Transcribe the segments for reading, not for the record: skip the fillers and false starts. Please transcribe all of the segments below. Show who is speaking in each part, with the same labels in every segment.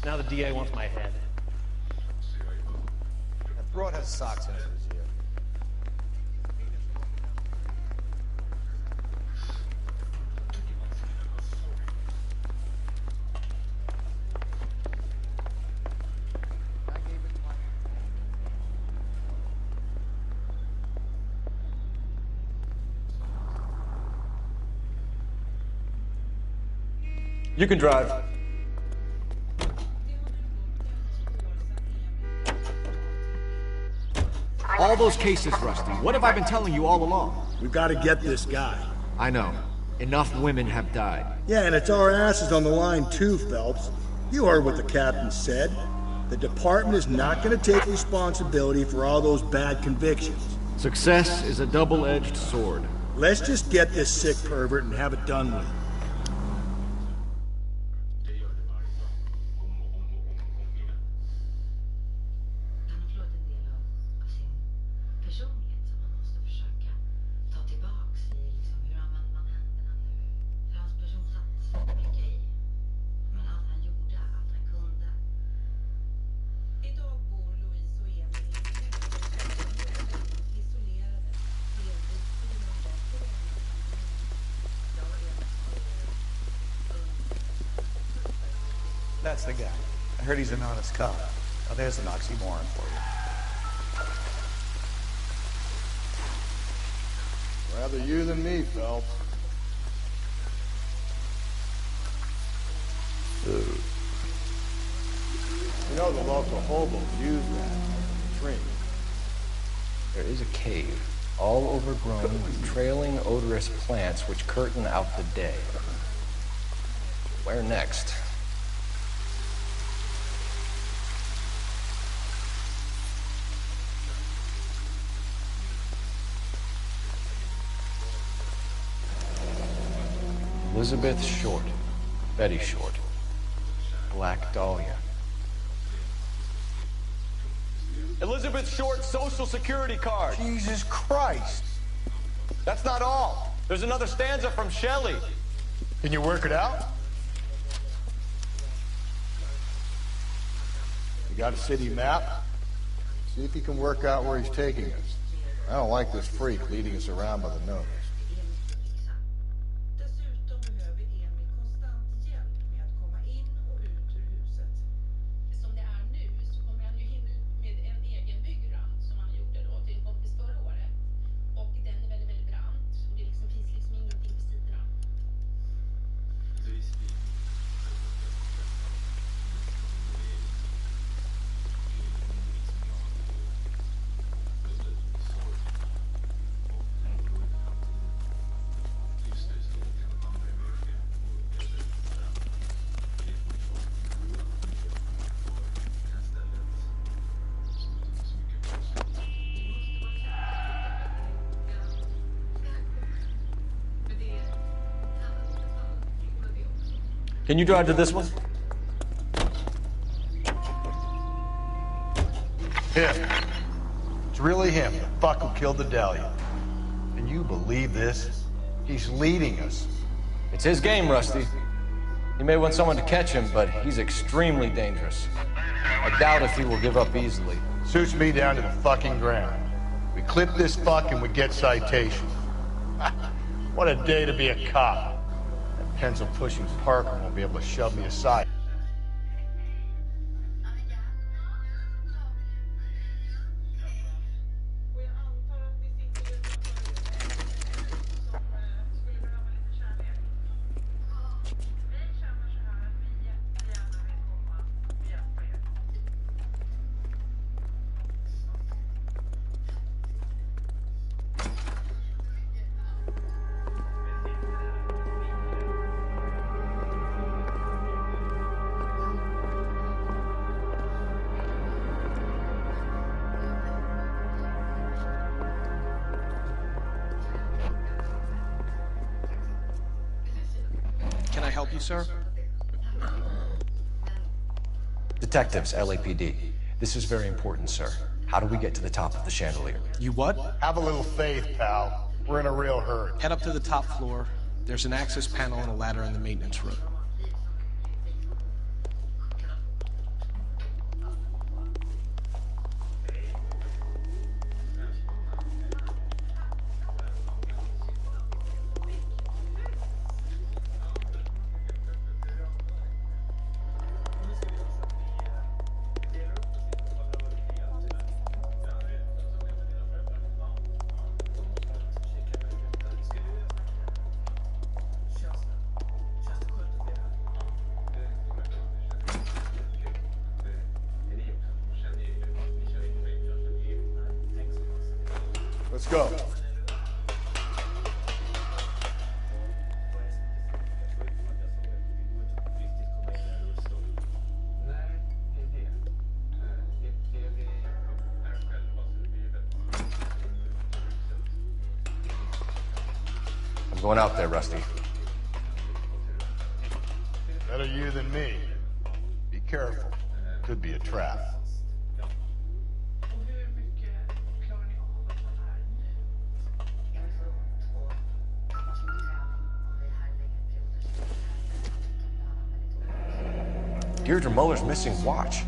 Speaker 1: Now the DA wants my head.
Speaker 2: That broad has socks in it this year.
Speaker 3: You can drive.
Speaker 4: All those cases, Rusty. What have I been telling you all along?
Speaker 5: We've got to get this guy.
Speaker 4: I know. Enough women have died.
Speaker 5: Yeah, and it's our asses on the line too, Phelps. You heard what the captain said. The department is not going to take responsibility for all those bad convictions.
Speaker 4: Success is a double-edged sword.
Speaker 5: Let's just get this sick pervert and have it done with.
Speaker 2: That's the guy. I heard he's an honest cop. Now there's an oxymoron for you.
Speaker 6: Rather you than me, Phelps.
Speaker 2: Dude.
Speaker 6: You know the local hobos use that as a drink.
Speaker 7: There is a cave, all overgrown with trailing, odorous plants which curtain out the day. Where next? Elizabeth Short, Betty Short, Black Dahlia.
Speaker 3: Elizabeth Short's social security card.
Speaker 6: Jesus Christ!
Speaker 3: That's not all. There's another stanza from Shelley.
Speaker 6: Can you work it out? You got a city map? See if you can work out where he's taking us. I don't like this freak leading us around by the nose.
Speaker 3: Can you drive to this one?
Speaker 6: Him. It's really him, the fuck who killed the Dahlia. Can you believe this? He's leading us.
Speaker 7: It's his game, Rusty. He may want someone to catch him, but he's extremely dangerous. I doubt if he will give up easily.
Speaker 6: Suits me down to the fucking ground. We clip this fuck and we get citation. What a day to be a cop. That pencil-pushing Parker won't be able to shove me aside.
Speaker 1: You, sir?
Speaker 7: Detectives, LAPD. This is very important, sir. How do we get to the top of the chandelier?
Speaker 1: You what?
Speaker 6: Have a little faith, pal. We're in a real hurry.
Speaker 1: Head up to the top floor. There's an access panel and a ladder in the maintenance room.
Speaker 6: Let's go.
Speaker 7: I'm going out there, Rusty.
Speaker 6: Better you than me. Be careful. Could be a trap.
Speaker 7: Deirdre Muller's missing watch.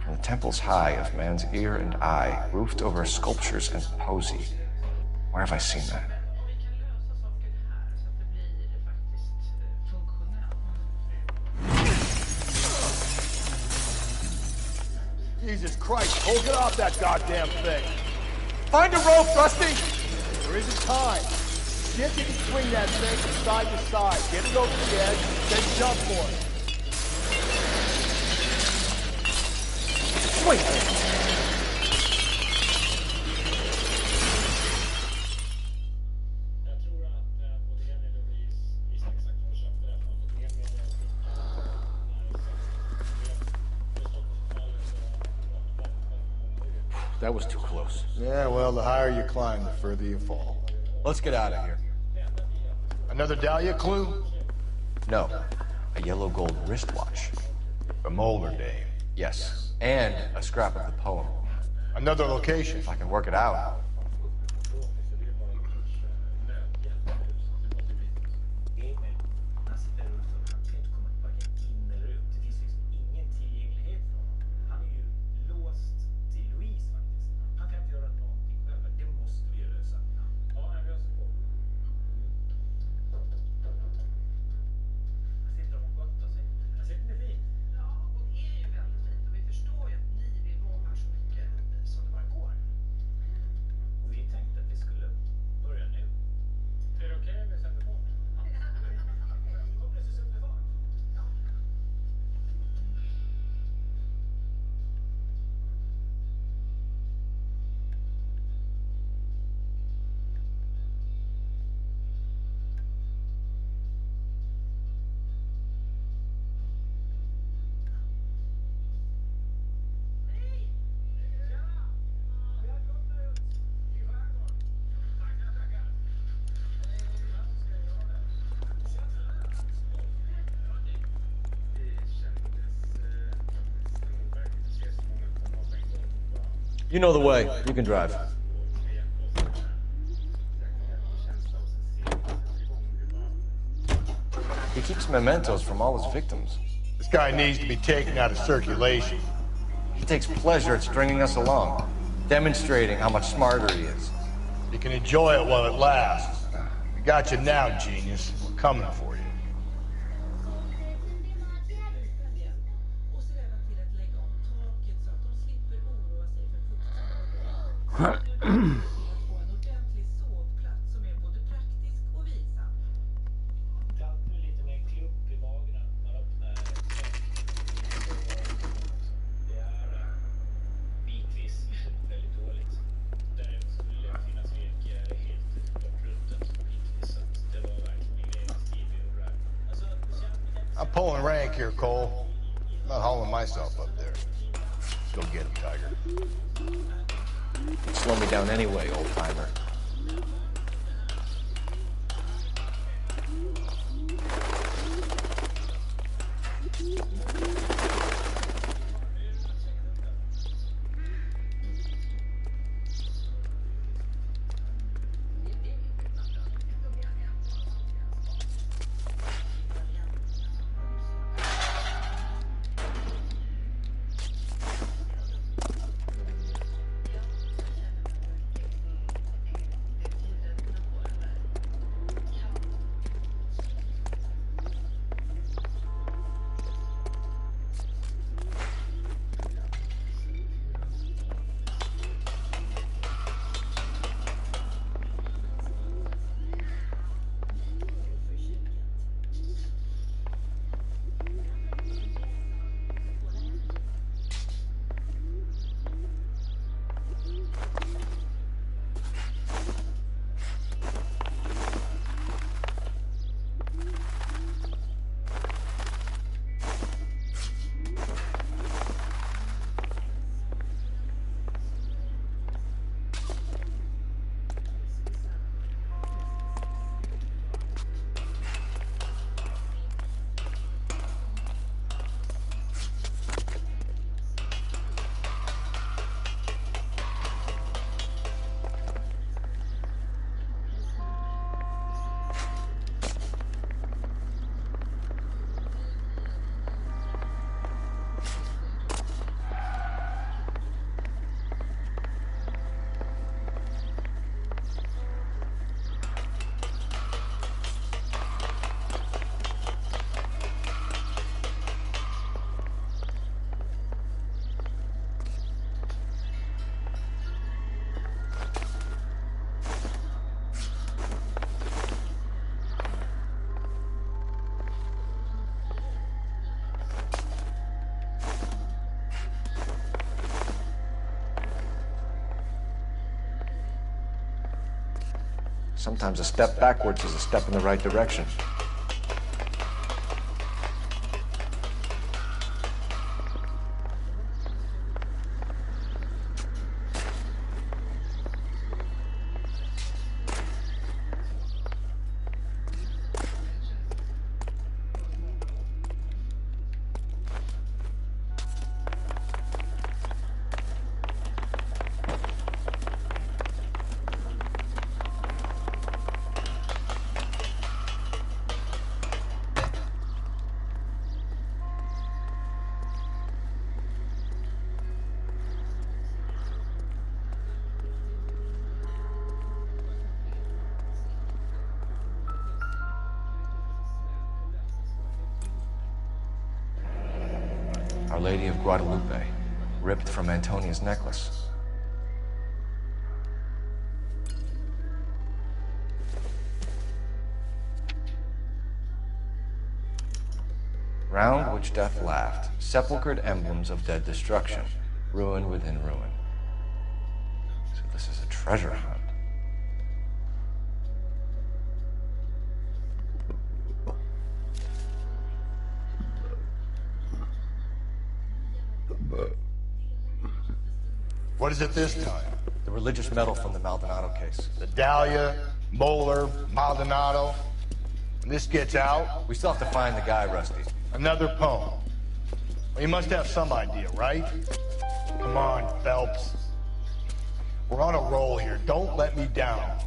Speaker 7: The temple's high of man's ear and eye, roofed over sculptures and poesy. Where have I seen that?
Speaker 6: Jesus Christ, hold it off that goddamn thing. Find a rope, Rusty! There isn't time. Get you can swing that thing from side to side. Get it over the edge, then jump for it.
Speaker 7: Wait! That was too close.
Speaker 6: Yeah, well, the higher you climb, the further you fall.
Speaker 7: Let's get out of here.
Speaker 6: Another Dahlia clue?
Speaker 7: No, a yellow gold wristwatch.
Speaker 6: A Molar Dame.
Speaker 7: Yes, and a scrap of the poem.
Speaker 6: Another location.
Speaker 7: If I can work it out. You know the way. You can drive. He keeps mementos from all his victims.
Speaker 6: This guy needs to be taken out of circulation.
Speaker 7: He takes pleasure at stringing us along, demonstrating how much smarter he is.
Speaker 6: You can enjoy it while it lasts. We got you now, genius. We're coming for you. I'm pulling rank here, Cole. I'm not hauling myself up there. Go get him, Tiger.
Speaker 7: Slow me down anyway, old-timer.
Speaker 3: Sometimes a step backwards is a step in the right direction. Our Lady of Guadalupe, ripped from Antonia's necklace. Round which death laughed, sepulchred emblems of dead destruction, ruin within ruin. So this is a treasure hunt.
Speaker 6: What is it this time?
Speaker 3: The religious medal from the Maldonado case.
Speaker 6: The Dahlia, Moeller, Maldonado. When this gets out,
Speaker 3: We still have to find the guy, Rusty.
Speaker 6: another poem. Well, you must have some idea, right? Come on, Phelps. We're on a roll here. Don't let me down.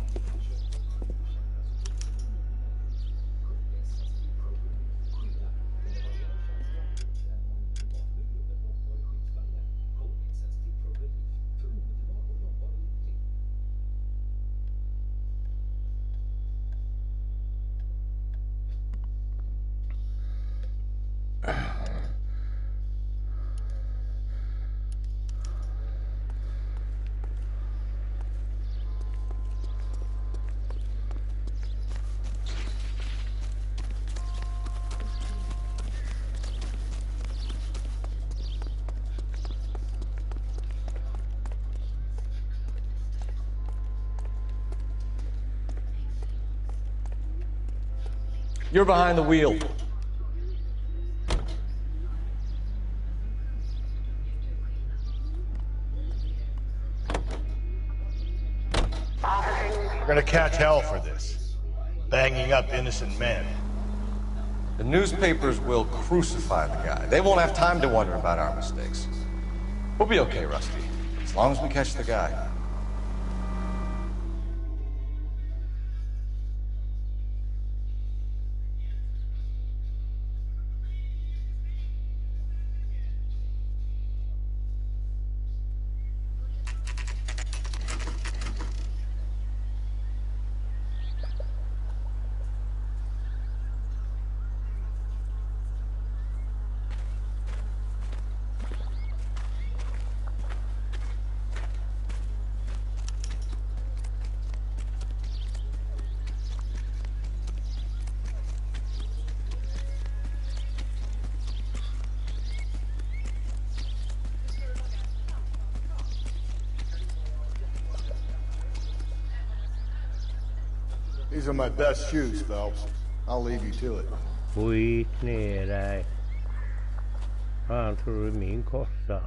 Speaker 3: You're behind the wheel.
Speaker 6: We're gonna catch hell for this. Banging up innocent men.
Speaker 3: The newspapers will crucify the guy. They won't have time to wonder about our mistakes. We'll be okay, Rusty, as long as we catch the guy.
Speaker 6: These are my best shoes, Phelps. I'll leave you to it.
Speaker 8: 为内来，按出民国上。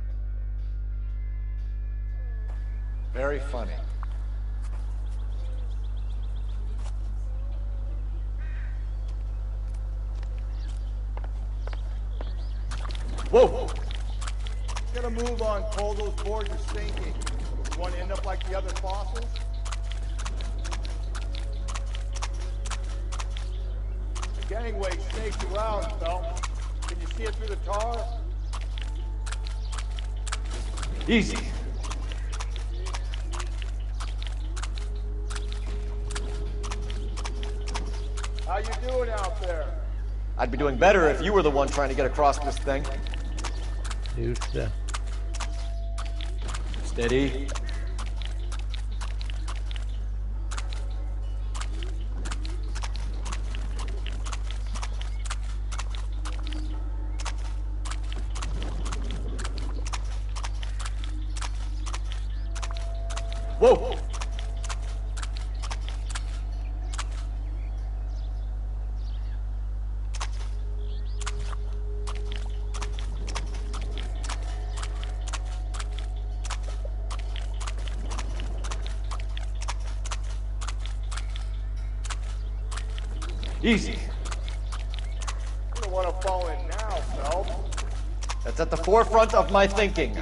Speaker 3: Very funny. Whoa!
Speaker 6: Get a move on, Cole. Those boards are sinking. You want to end up like the other fossils? The gangway snakes around, Phelps. Can you see it through the tar?
Speaker 3: Easy.
Speaker 6: How you doing out there?
Speaker 3: I'd be doing better if you were the one trying to get across this thing.
Speaker 8: 就是的。
Speaker 3: Steady. Whoa! Easy.
Speaker 6: You don't want to fall in now, Phelps.
Speaker 3: That's at the forefront of my thinking.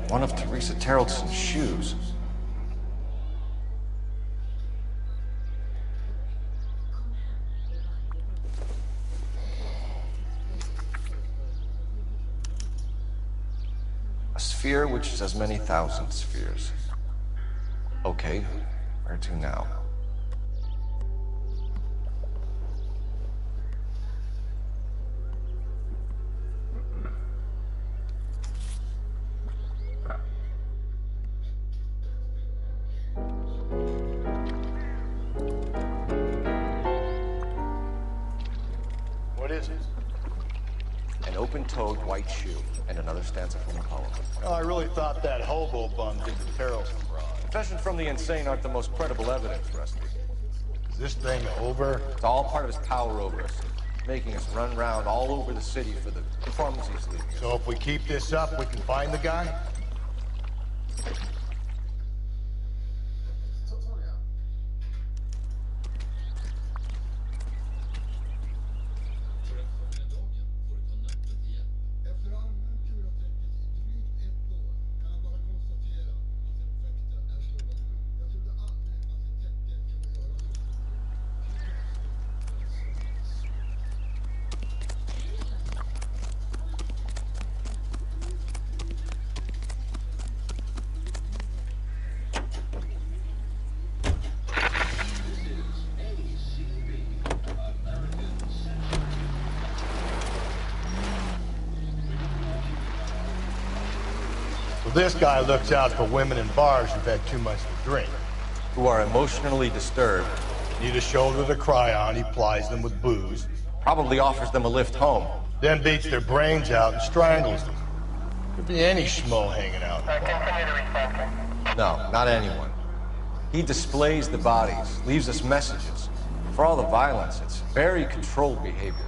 Speaker 3: One of Teresa Terreldson's shoes. A sphere which is as many thousand spheres. Okay, where to now?
Speaker 6: What is it?
Speaker 3: An open-toed white shoe, and another stanza from a poem.
Speaker 6: Oh, I really thought that hobo bum did the Terrelson broad.
Speaker 3: Confessions from the insane aren't the most credible evidence, Rusty.
Speaker 6: Is this thing over?
Speaker 3: It's all part of his power over us, making us run round all over the city for the crumbs he's leaving us.
Speaker 6: So if we keep this up, we can find the guy? This guy looks out for women in bars who've had too much to drink.
Speaker 3: Who are emotionally disturbed.
Speaker 6: Need a shoulder to cry on, he plies them with booze.
Speaker 3: Probably offers them a lift home.
Speaker 6: Then beats their brains out and strangles them. Could be any schmo hanging out.
Speaker 3: No, not anyone. He displays the bodies, leaves us messages. For all the violence, it's very controlled behavior.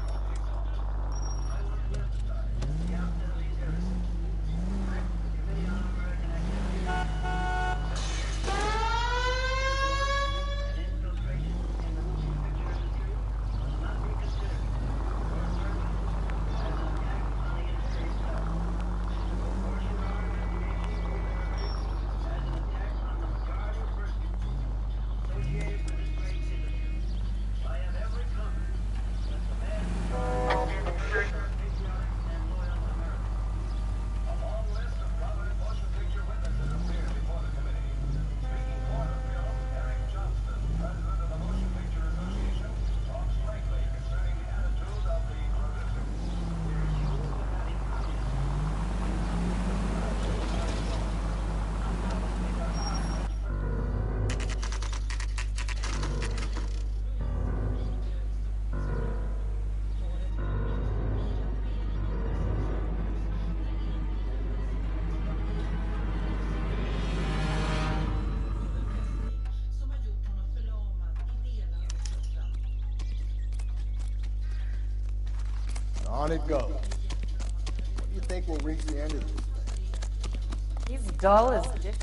Speaker 6: On it goes. When do you think we'll reach the end of this thing?
Speaker 9: He's dull as dick.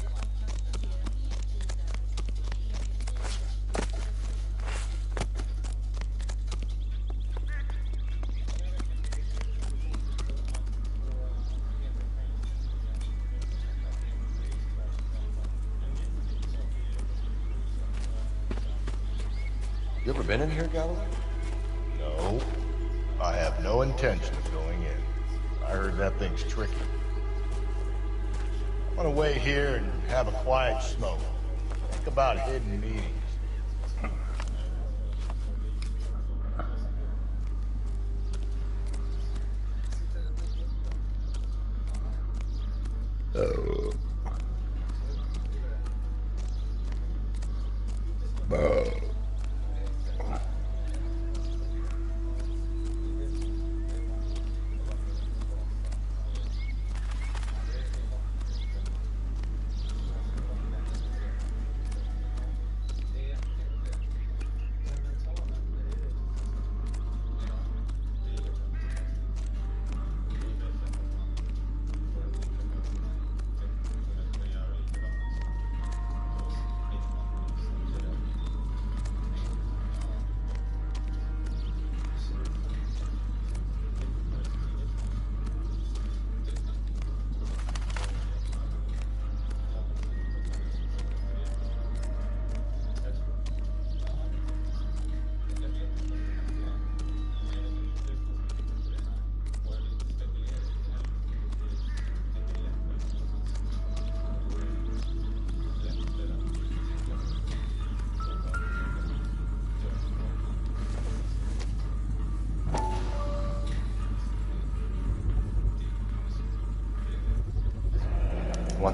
Speaker 3: You ever been in here, Galloway?
Speaker 6: No. I have no intention of going in. I heard that thing's tricky. I want to wait here and have a quiet smoke. Think about hidden meetings.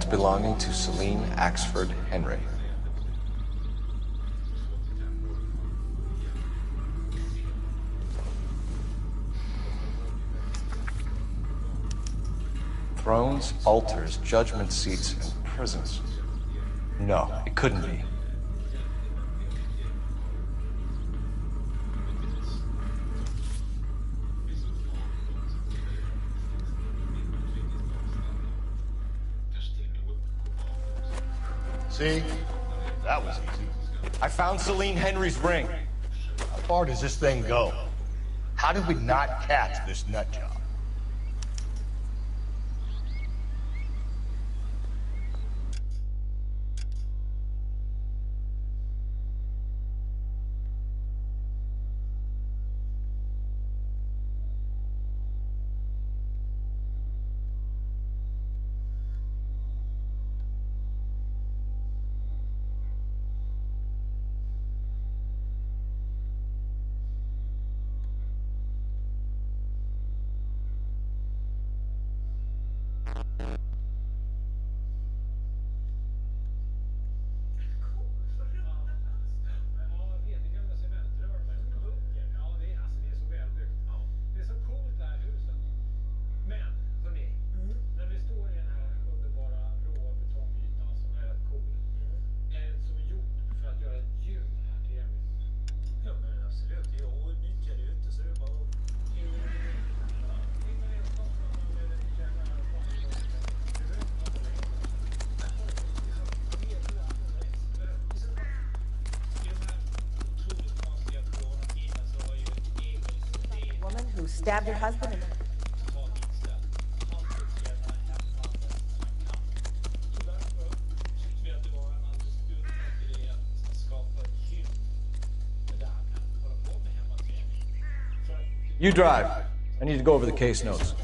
Speaker 3: once belonging to Celine Axford Henry. Thrones, altars, judgment seats, and prisons. No, it couldn't be.
Speaker 6: See? That was easy.
Speaker 3: I found Celine Henry's ring.
Speaker 6: How far does this thing go? How did we not catch this nut job?
Speaker 9: Who stabbed her husband and
Speaker 3: You drive. I need to go over the case notes.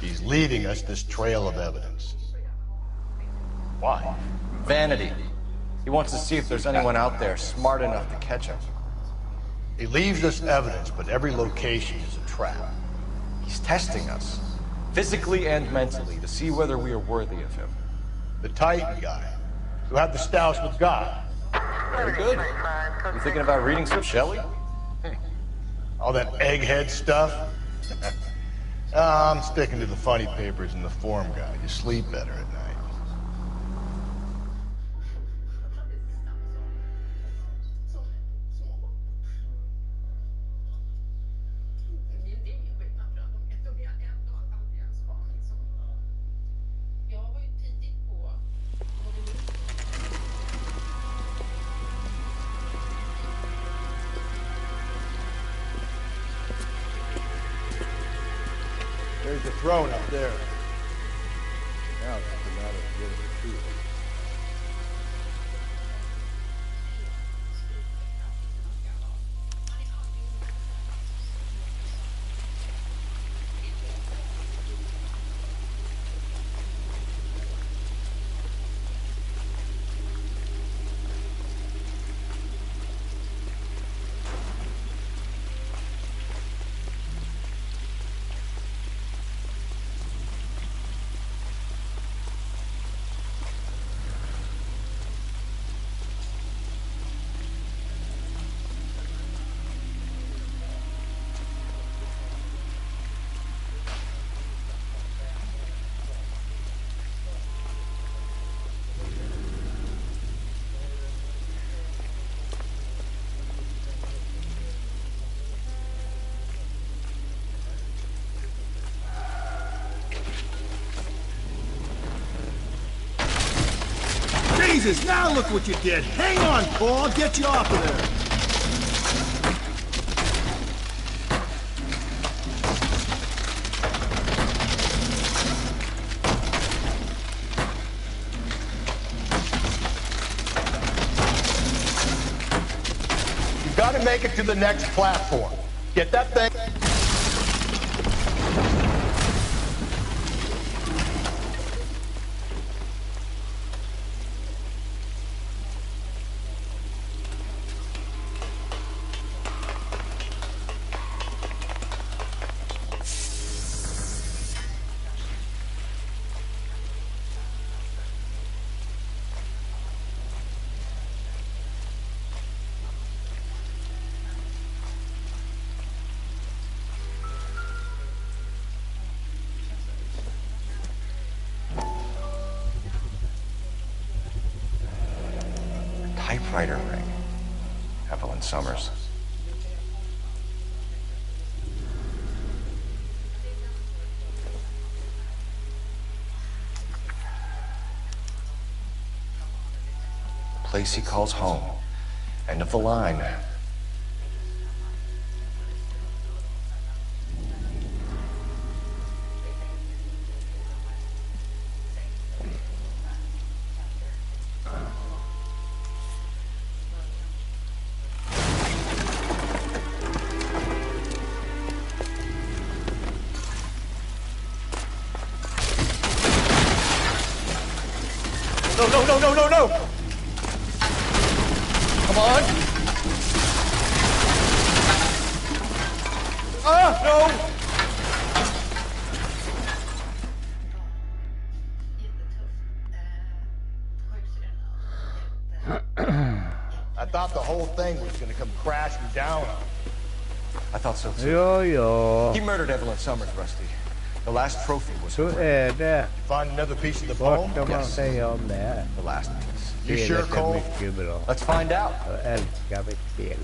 Speaker 6: He's leaving us this trail of evidence. Why?
Speaker 3: Vanity. He wants to see if there's anyone out there smart enough to catch him.
Speaker 6: He leaves us evidence, but every location is a trap.
Speaker 3: He's testing us, physically and mentally, to see whether we are worthy of him.
Speaker 6: The Titan guy, who had the stoush with God.
Speaker 3: Very good. You thinking about reading some Shelley?
Speaker 6: All that egghead stuff? I'm sticking to the funny papers and the form guide. You sleep better at night. There's the throne up there. Now it's just a matter of getting it to it.
Speaker 5: Jesus, now look what you did. Hang on, Paul. I'll get you off of there.
Speaker 6: You've got to make it to the next platform. Get that thing.
Speaker 3: Strider ring. Evelyn Summers. The place he calls home. End of the line.
Speaker 6: No! Come on! No! I thought the whole thing was gonna come crashing down on me.
Speaker 3: I thought so too.
Speaker 8: Jo.
Speaker 3: He murdered Evelyn Summers, Rusty. The last trophy was
Speaker 8: Så
Speaker 3: her.
Speaker 8: det.
Speaker 6: Find another piece of the
Speaker 8: Vad
Speaker 6: bone?
Speaker 8: ska man säga om det?
Speaker 3: The last piece.
Speaker 6: You sure,
Speaker 8: Spelet är
Speaker 6: Cole?
Speaker 8: mycket bra.
Speaker 3: Let's find out.
Speaker 8: Jag älskar mitt spel.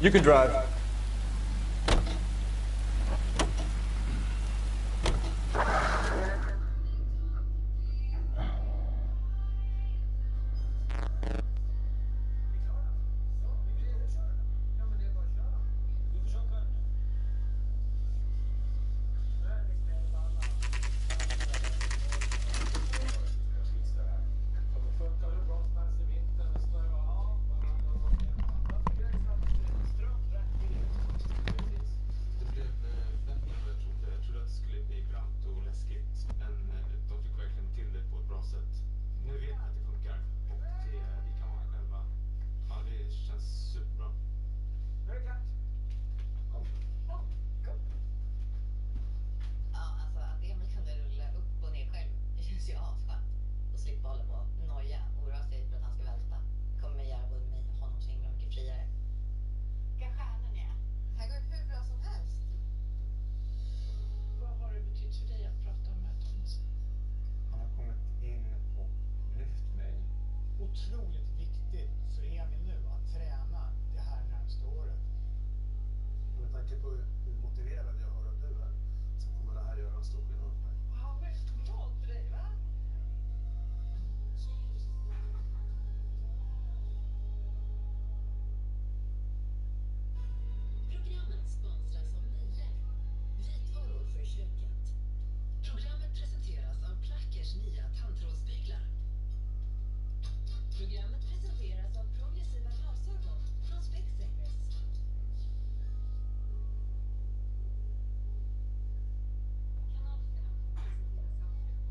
Speaker 3: You can drive.
Speaker 10: Otroligt viktigt för Emil nu att träna det här närmaste året.
Speaker 11: Med tanke på hur motiverad jag hör att du är så kommer det här göra en stor skillnad för mig.
Speaker 10: Ja, vad är det glad för dig, va?
Speaker 12: Programmet sponsras av Mire. Vitvaror för köket. Programmet presenteras av Plackers nya tandtrådsspeglar. Programmet presenteras av progressiva glasögon från Specsavers. Kanal 5 presenteras av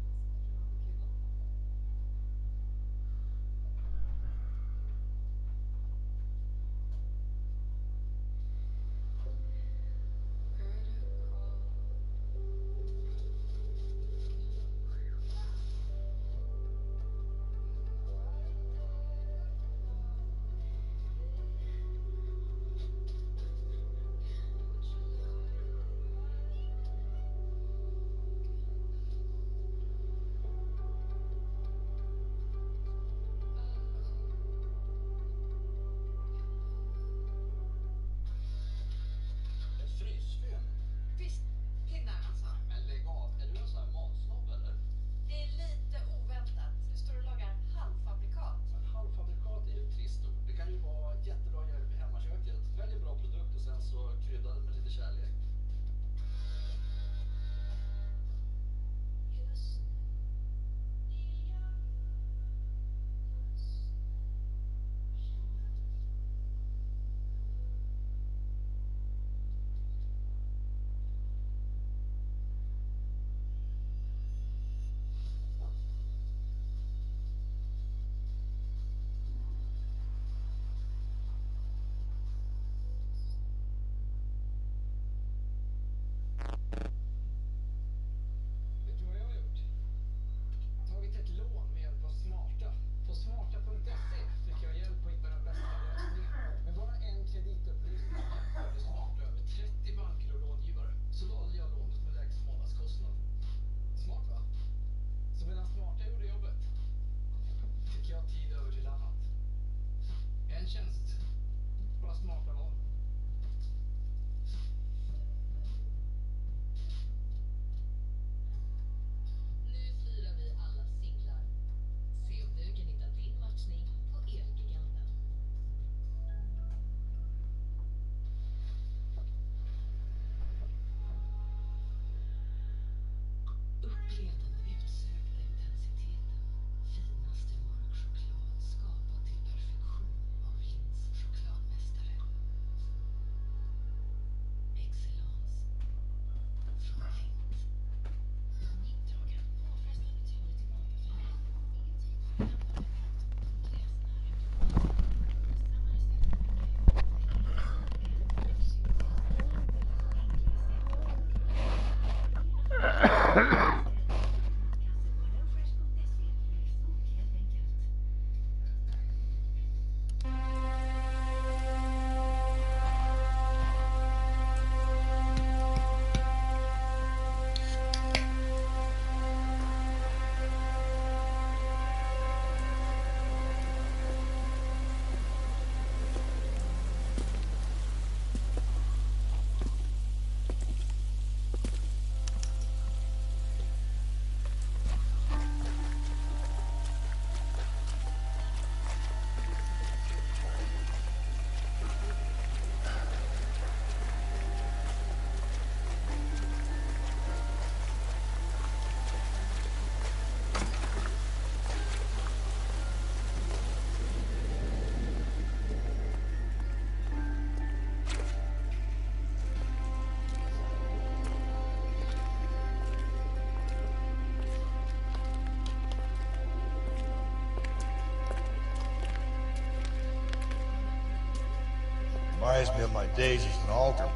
Speaker 6: reminds me of my days as an altar boy.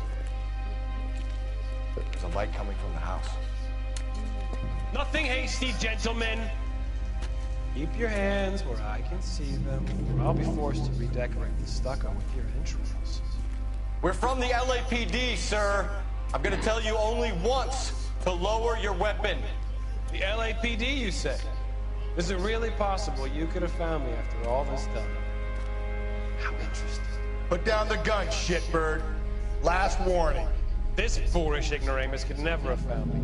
Speaker 3: There's a light coming from the house.
Speaker 1: Nothing hasty, gentlemen. Keep your hands where I can see them, or I'll be forced to redecorate the stucco with your entrails.
Speaker 13: We're from the LAPD, sir. I'm gonna tell you only once to lower your weapon.
Speaker 1: The LAPD, you say? Is it really possible you could have found me after all this time? How interesting.
Speaker 6: Put down the gun, shitbird. Last warning.
Speaker 1: This foolish ignoramus could never have found me.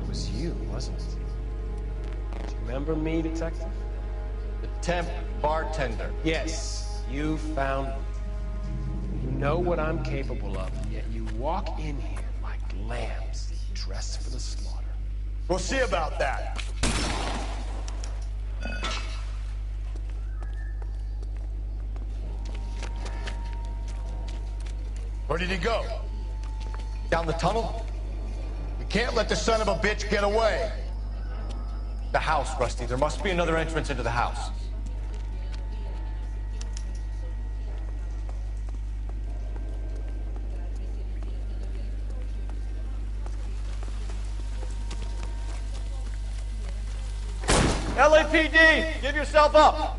Speaker 1: It was you, wasn't it? Do you remember me, detective?
Speaker 13: The temp bartender.
Speaker 1: Yes, you found me. You know what I'm capable of, and yet you walk in here like lambs dressed for the slaughter.
Speaker 6: We'll see about that. Where did he go?
Speaker 13: Down the tunnel?
Speaker 6: We can't let the son of a bitch get away.
Speaker 3: The house, Rusty. There must be another entrance into the house.
Speaker 13: LAPD, give yourself up.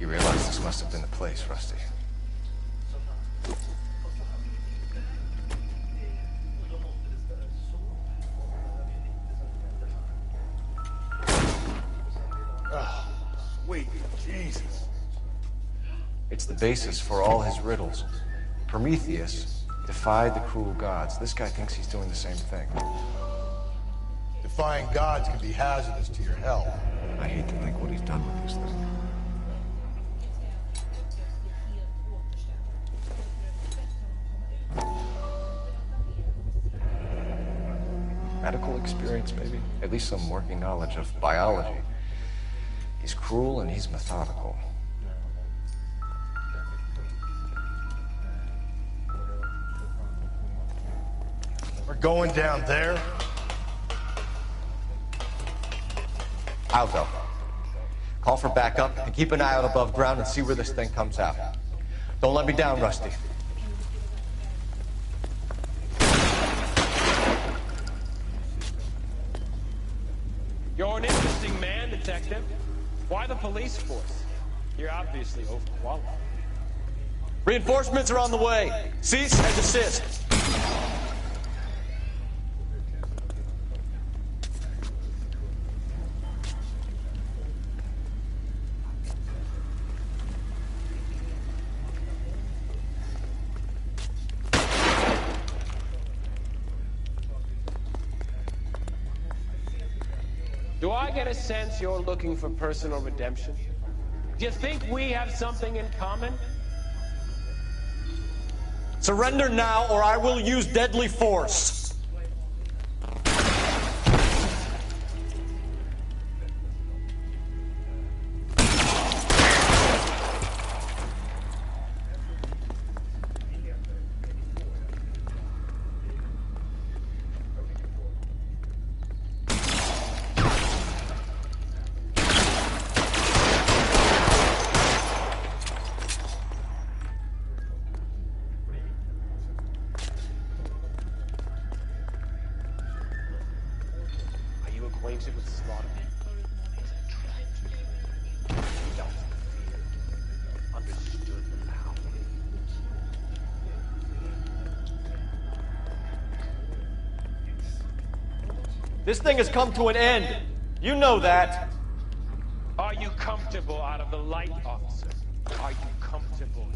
Speaker 3: You realize this must have been the place, Rusty.
Speaker 6: Oh, sweet Jesus.
Speaker 3: It's the basis for all his riddles. Prometheus defied the cruel gods. This guy thinks he's doing the same thing.
Speaker 6: Defying gods can be hazardous to your health.
Speaker 3: I hate to think what he's done with this thing. Medical experience, maybe? At least some working knowledge of biology. He's cruel and he's methodical.
Speaker 6: We're going down there.
Speaker 3: I'll go. Call for backup and keep an eye out above ground and see where this thing comes out. Don't let me down, Rusty.
Speaker 1: You're an interesting man, detective. Why the police force? You're obviously overqualified.
Speaker 13: Reinforcements are on the way. Cease and desist.
Speaker 1: Do I get a sense you're looking for personal redemption? Do you think we have something in common?
Speaker 13: Surrender now or I will use deadly force.
Speaker 1: Acquainted with slaughter. Is it trapped? Felt the fear. Understood the power.
Speaker 13: This thing has come to an end. You know that.
Speaker 1: Are you comfortable out of the light, officer? Are you comfortable?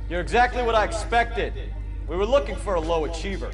Speaker 13: You're exactly what I expected. We were looking for a low achiever.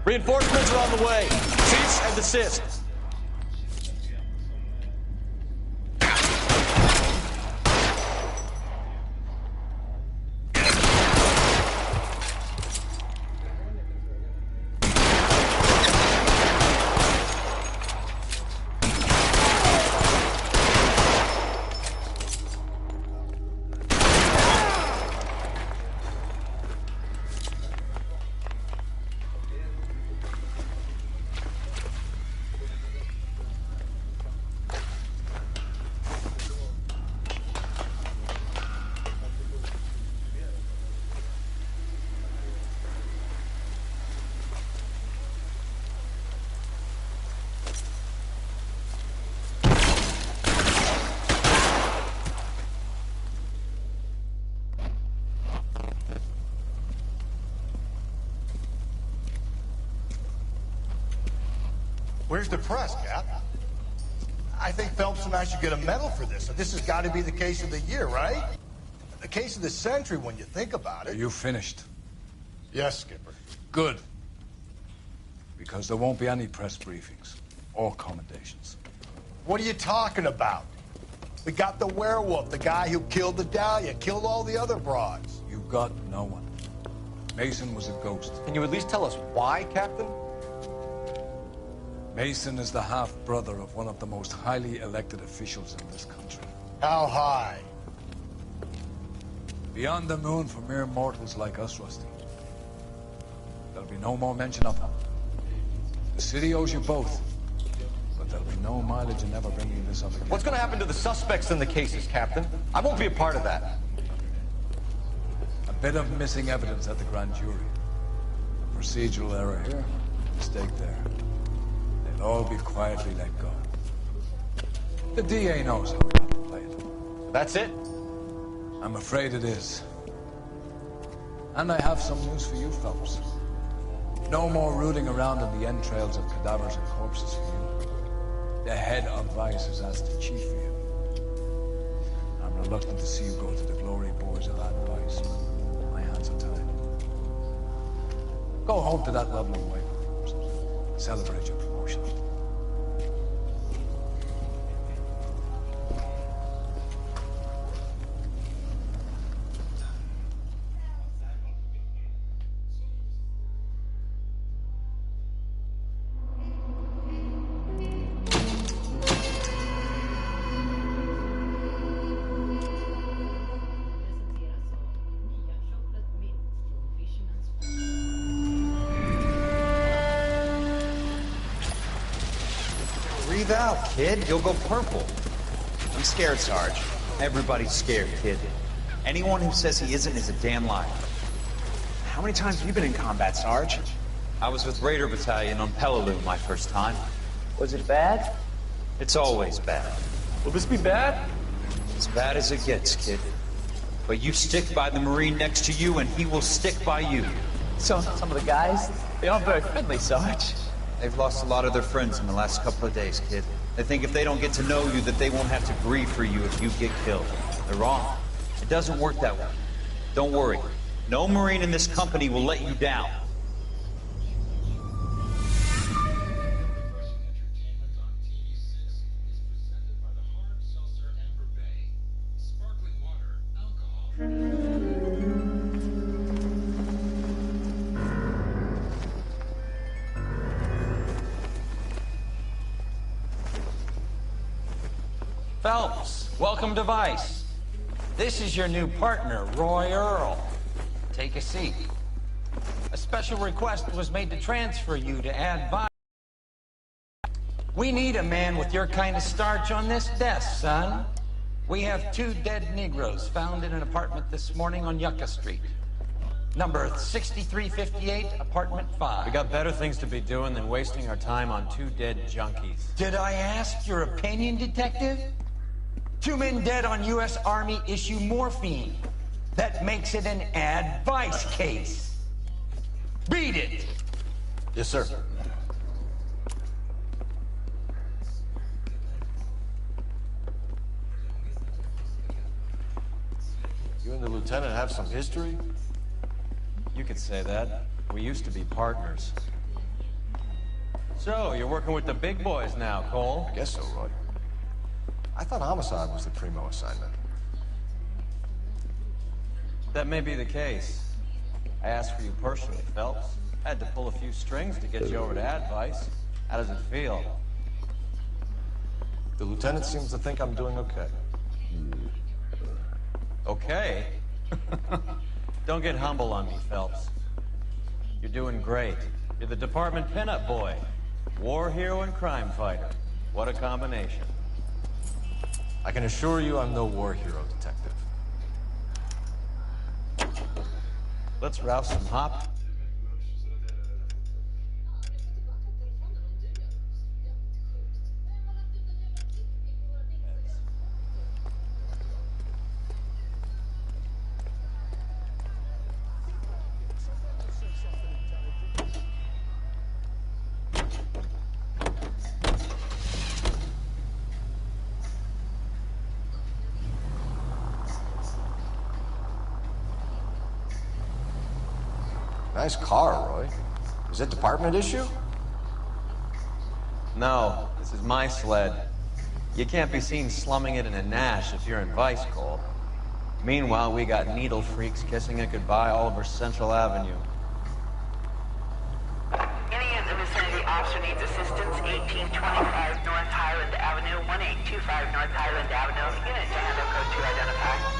Speaker 13: Reinforcements are on the way. Cease and desist.
Speaker 6: Where's the press, Cap? I think Phelps and I should get a medal for this. This has got to be the case of the year, right? The case of the century when you think about it.
Speaker 14: Are you finished?
Speaker 6: Yes, Skipper.
Speaker 14: Good. Because there won't be any press briefings or commendations.
Speaker 6: What are you talking about? We got the werewolf, the guy who killed the Dahlia, killed all the other broads.
Speaker 14: You got no one. Mason was a ghost.
Speaker 13: Can you at least tell us why, Captain?
Speaker 14: Mason is the half-brother of one of the most highly elected officials in this country.
Speaker 6: How high?
Speaker 14: Beyond the moon for mere mortals like us, Rusty. There'll be no more mention of him. The city owes you both, but there'll be no mileage in ever bringing this up again.
Speaker 13: What's going to happen to the suspects in the cases, Captain? I won't be a part of that.
Speaker 14: A bit of missing evidence at the grand jury. A procedural error here, a mistake there. They'll all be quietly let go. The DA knows how we have to play it.
Speaker 13: That's it?
Speaker 14: I'm afraid it is. And I have some news for you, Phelps. No more rooting around in the entrails of cadavers and corpses for you. The head of Vice has asked the chief for you. I'm reluctant to see you go to the glory boards of that Vice. My hands are tied. Go home to that lovely wife. Celebrate your promotion.
Speaker 15: Breathe out, kid. You'll go purple. I'm scared, Sarge. Everybody's scared, kid. Anyone who says he isn't is a damn liar. How many times have you been in combat, Sarge? I was with Raider Battalion on Peleliu my first time. Was it bad? It's always bad.
Speaker 13: Will this be bad?
Speaker 15: As bad as it gets, kid. But you stick by the Marine next to you, and he will stick by you.
Speaker 16: So, some of the guys, they aren't very friendly, Sarge.
Speaker 15: They've lost a lot of their friends in the last couple of days, kid. They think if they don't get to know you, that they won't have to grieve for you if you get killed. They're wrong. It doesn't work that way. Don't worry. No Marine in this company will let you down.
Speaker 17: Phelps, welcome to Vice. This is your new partner, Roy Earl. Take a seat. A special request was made to transfer you to add Vice. We need a man with your kind of starch on this desk, son. We have 2 dead Negroes found in an apartment this morning on Yucca Street. Number 6358, apartment 5.
Speaker 13: We got better things to be doing than wasting our time on 2 dead junkies.
Speaker 17: Did I ask your opinion, detective? 2 men dead on U.S. Army issue morphine. That makes it an advice case. Read it.
Speaker 3: Yes, sir. You and the lieutenant have some history?
Speaker 13: You could say that. We used to be partners. So, you're working with the big boys now, Cole?
Speaker 3: I guess so, Roy. I thought homicide was the primo assignment.
Speaker 13: That may be the case. I asked for you personally, Phelps. I had to pull a few strings to get you over to Advice. How does it feel?
Speaker 3: The lieutenant seems to think I'm doing okay.
Speaker 13: Okay? Don't get humble on me, Phelps. You're doing great. You're the department pinup boy. War hero and crime fighter. What a combination.
Speaker 3: I can assure you I'm no war hero, detective.
Speaker 13: Let's rouse some hop.
Speaker 3: Nice car, Roy. Is it department issue?
Speaker 13: No, this is my sled. You can't be seen slumming it in a Nash if you're in Vice, Cole. Meanwhile, we got needle freaks kissing it goodbye all over Central Avenue.
Speaker 18: Any in the vicinity officer needs assistance, 1825 North Highland Avenue, 1825 North Highland Avenue. Unit to handle code 2 identify.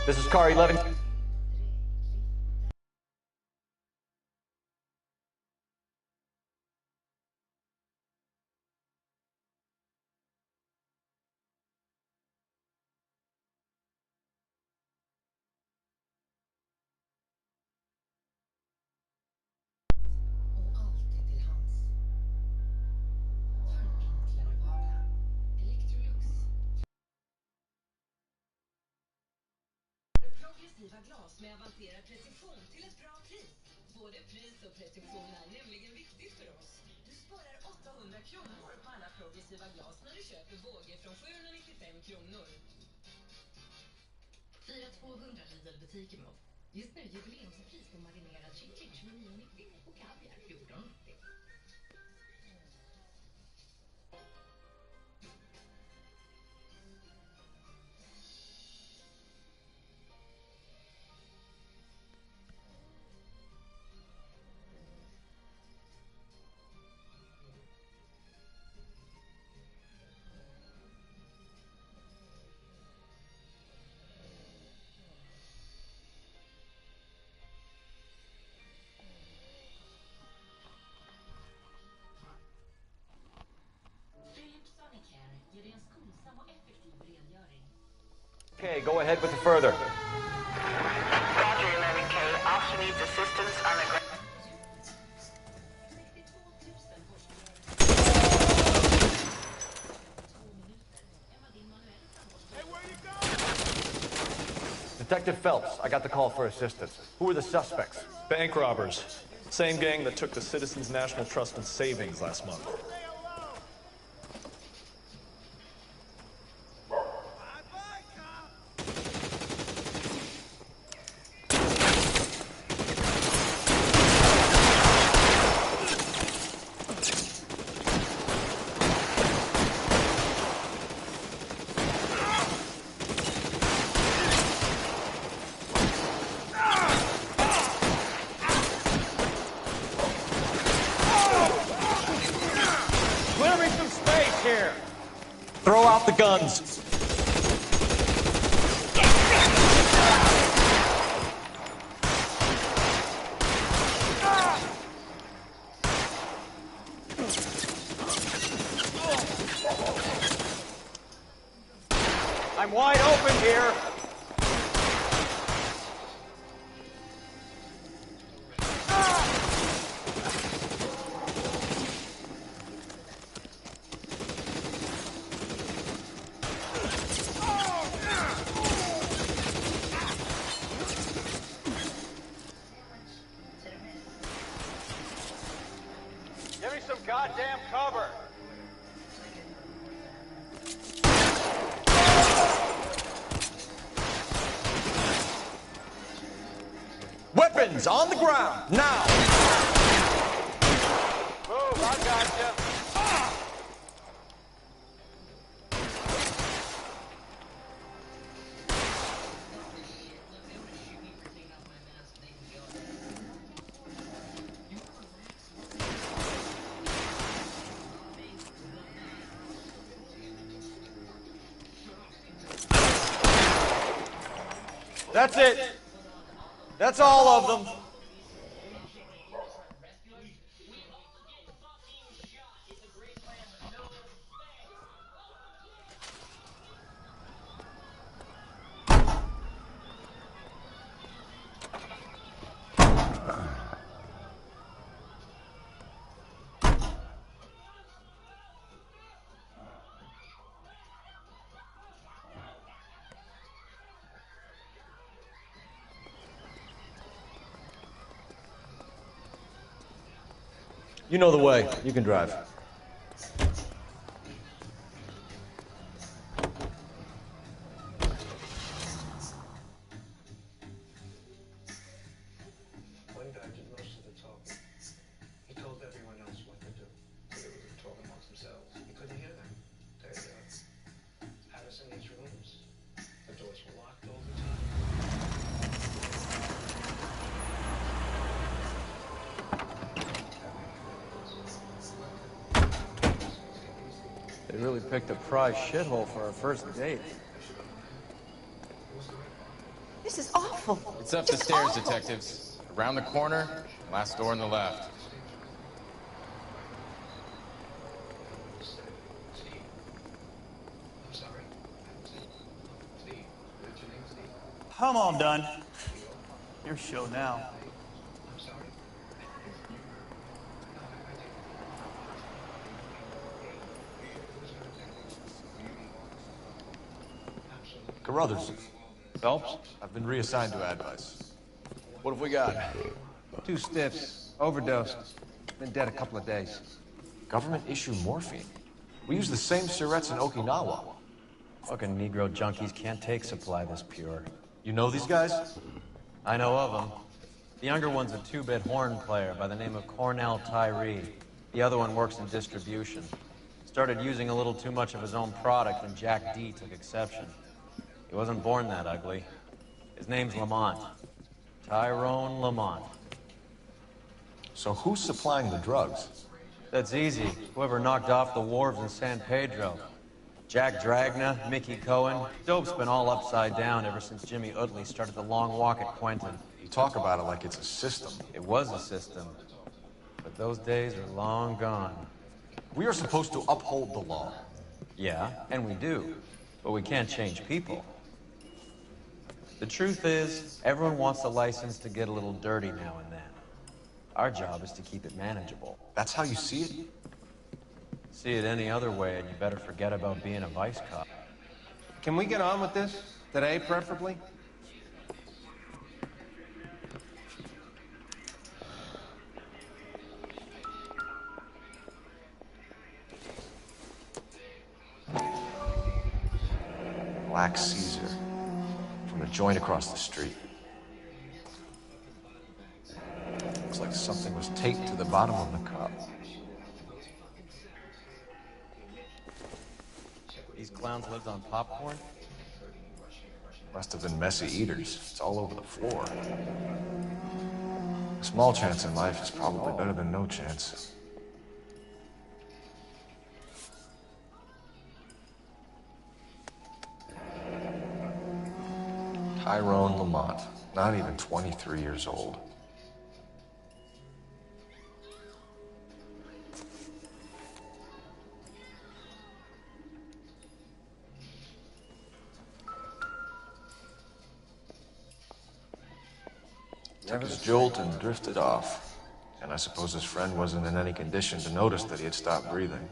Speaker 13: This is car 11.
Speaker 12: Progressiva glas med avancerad precision till ett bra pris. Både pris och precision är nämligen viktigt för oss. Du sparar 800 kronor på alla progressiva glas när du köper båge från 795 kronor.
Speaker 19: Fira 200 Lidl-butiker med oss. Just nu jubileumspris på marinerad kyckling 29,90 och kaviar 14,90.
Speaker 3: Okay, go ahead with the further.
Speaker 18: Roger, 11K. Officer needs assistance on the ground.
Speaker 3: Detective Phelps, I got the call for assistance. Who are the suspects?
Speaker 20: Bank robbers. Same gang that took the Citizens National Trust and Savings last month.
Speaker 13: Throw out the guns. I'm wide open here.
Speaker 6: Give me some goddamn cover!
Speaker 13: Weapons on the ground, now!
Speaker 6: Move, I got you.
Speaker 13: That's it. That's all of them.
Speaker 3: You know the way. You can drive.
Speaker 11: One guy did most of the talking. He told everyone else what to do. They were talking amongst themselves. You couldn't hear them. They had us in these rooms. The doors were locked all the time.
Speaker 13: They really picked a prize shithole for our first date.
Speaker 9: This is awful.
Speaker 21: It's up the stairs, detectives. Around the corner, last door on the left.
Speaker 22: Come on, Dunn. Your show now.
Speaker 3: Carruthers. Phelps, I've been reassigned to Advice.
Speaker 7: What have we got? 2 stiffs. Overdosed. Been dead a couple of days.
Speaker 3: Government issue morphine. We use the same syrettes in Okinawa.
Speaker 13: Fucking Negro junkies can't take supply this pure.
Speaker 3: You know these guys?
Speaker 13: I know of them. The younger one's a 2-bit horn player by the name of Cornell Tyree. The other one works in distribution. Started using a little too much of his own product and Jack D took exception. He wasn't born that ugly. His name's Lamont. Tyrone Lamont.
Speaker 3: So who's supplying the drugs?
Speaker 13: That's easy. Whoever knocked off the wharves in San Pedro. Jack Dragna, Mickey Cohen. Dope's been all upside down ever since Jimmy Utley started the long walk at Quentin.
Speaker 3: You talk about it like it's a system.
Speaker 13: It was a system. But those days are long gone.
Speaker 3: We are supposed to uphold the law.
Speaker 13: Yeah, and we do. But we can't change people. The truth is, everyone wants a license to get a little dirty now and then. Our job is to keep it manageable.
Speaker 3: That's how you see it?
Speaker 13: See it any other way, and you better forget about being a vice cop.
Speaker 1: Can we get on with this? Today, preferably?
Speaker 3: Black Caesar. From the joint across the street. Looks like something was taped to the bottom of the cup.
Speaker 13: These clowns lived on popcorn?
Speaker 3: Must have been messy eaters. It's all over the floor. A small chance in life is probably better than no chance. Tyrone Lamont, not even 23 years old. Took his jolt and drifted off. And I suppose his friend wasn't in any condition to notice that he had stopped breathing.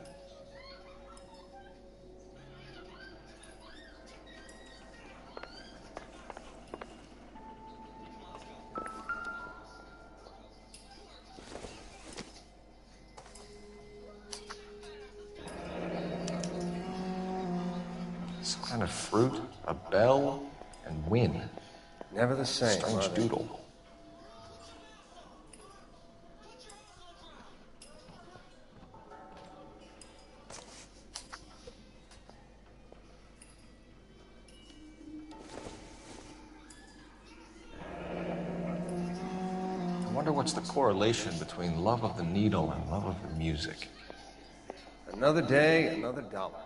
Speaker 3: Some kind of fruit, a bell, and win.
Speaker 1: Never the same.
Speaker 3: Strange doodle. I wonder what's the correlation between love of the needle and love of the music.
Speaker 1: Another day, another dollar.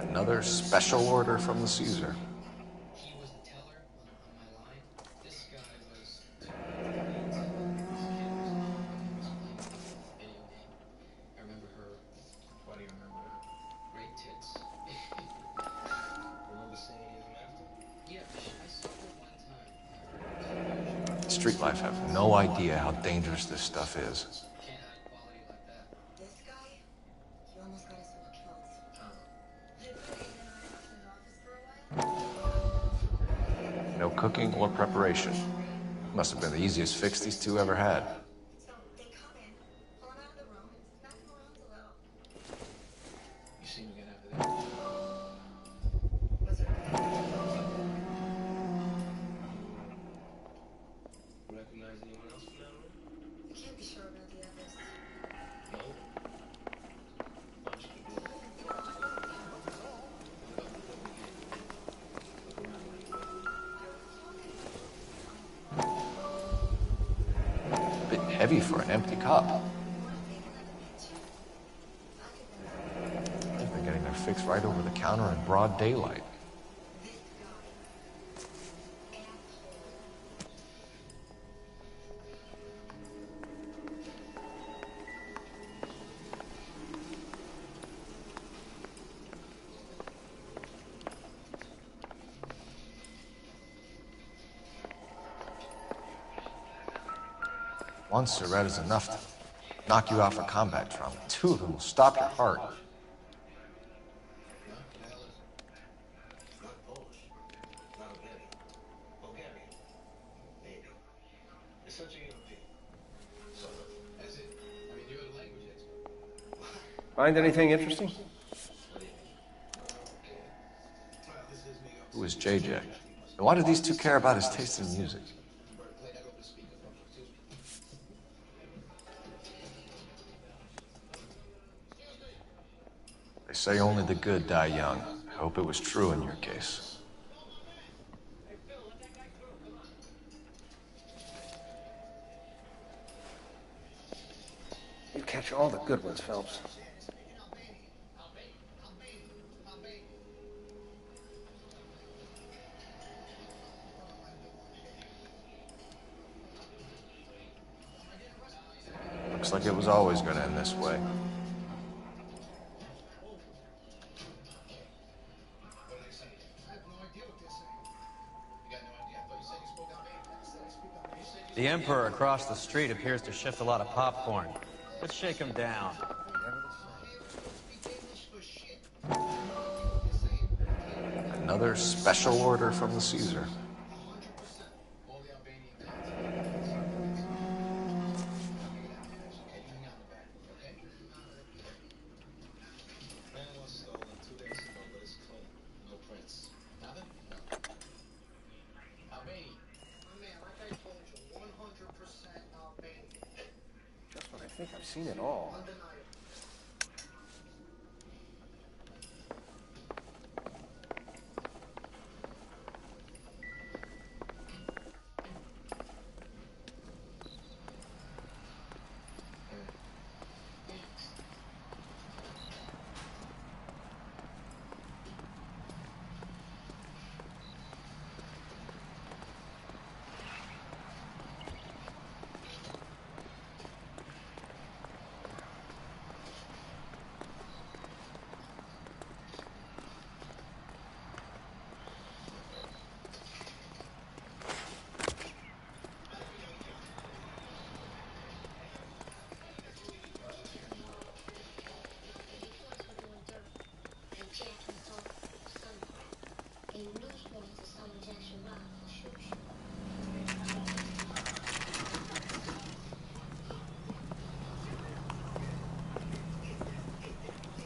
Speaker 3: Another special order from the Caesar.
Speaker 11: He was the teller on my line. This guy was... I remember her. Why do you remember her? Great tits. Remember seeing you even after? Yeah, I saw her one time.
Speaker 3: Street life have no idea how dangerous this stuff is.
Speaker 9: This guy, he almost got us all killed.
Speaker 3: No cooking or preparation. Must have been the easiest fix these two ever had.
Speaker 11: You see me get after that? Recognize anyone else from that room?
Speaker 9: I can't be sure about the others.
Speaker 11: No. Bunch of people.
Speaker 3: A bit heavy for an empty cup. They've been getting their fix right over the counter in broad daylight. One cigarette is enough to knock you out for combat trauma. Two of them will stop your heart.
Speaker 11: It's such a European. So, as it, I mean, you're the language expert.
Speaker 1: Find anything interesting?
Speaker 3: Who is JJ? And why do these two care about his taste in music? They say only the good die young. I hope it was true in your case.
Speaker 1: You catch all the good ones, Phelps.
Speaker 3: Looks like it was always going to end this way.
Speaker 13: The Emperor across the street appears to shift a lot of popcorn. Let's shake him down.
Speaker 3: Another special order from the Caesar.
Speaker 7: I think I've seen it all.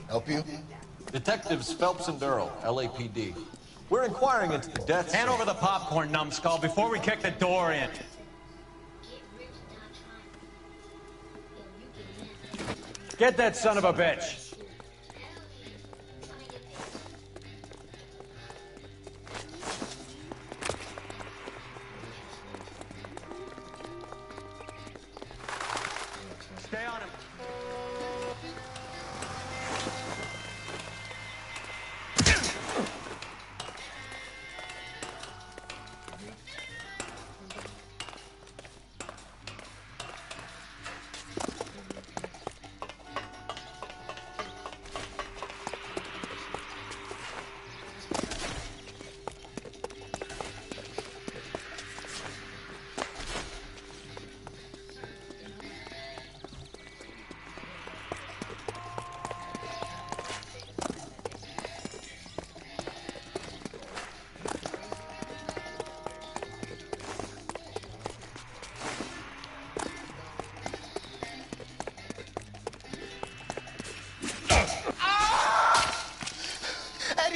Speaker 3: Help you? Detectives Phelps and Durrell, LAPD. We're inquiring into the deaths.
Speaker 13: Hand over the popcorn, numbskull, before we kick the door in. Get that son of a bitch. Stay on him.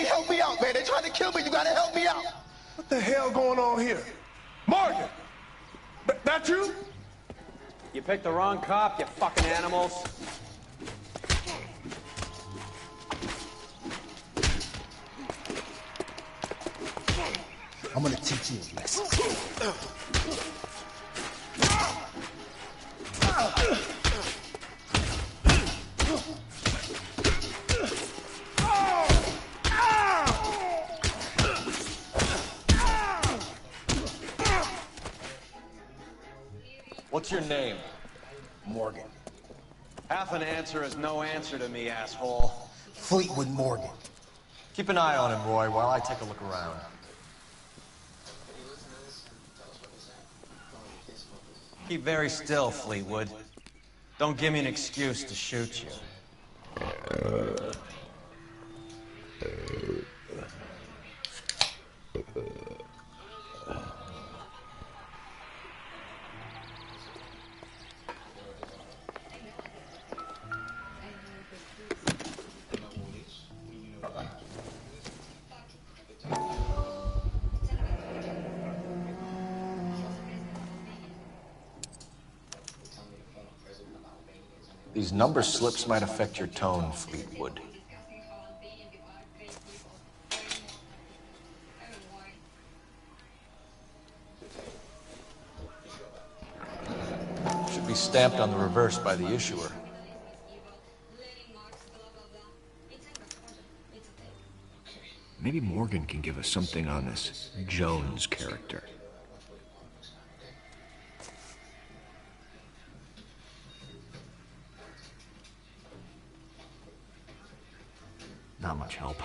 Speaker 6: Help me out, man. They're trying to kill me. You gotta help me out. What the hell going on here? Morgan! That you?
Speaker 13: You picked the wrong cop, you fucking animals.
Speaker 5: I'm gonna teach you a lesson.
Speaker 3: What's your name?
Speaker 5: Morgan.
Speaker 13: Half an answer is no answer to me, asshole.
Speaker 5: Fleetwood Morgan.
Speaker 3: Keep an eye on him, Roy, while I take a look around.
Speaker 13: Keep very still, Fleetwood. Don't give me an excuse to shoot you.
Speaker 3: These number slips might affect your tone, Fleetwood. Should be stamped on the reverse by the issuer.
Speaker 7: Maybe Morgan can give us something on this Jones character. Not much help.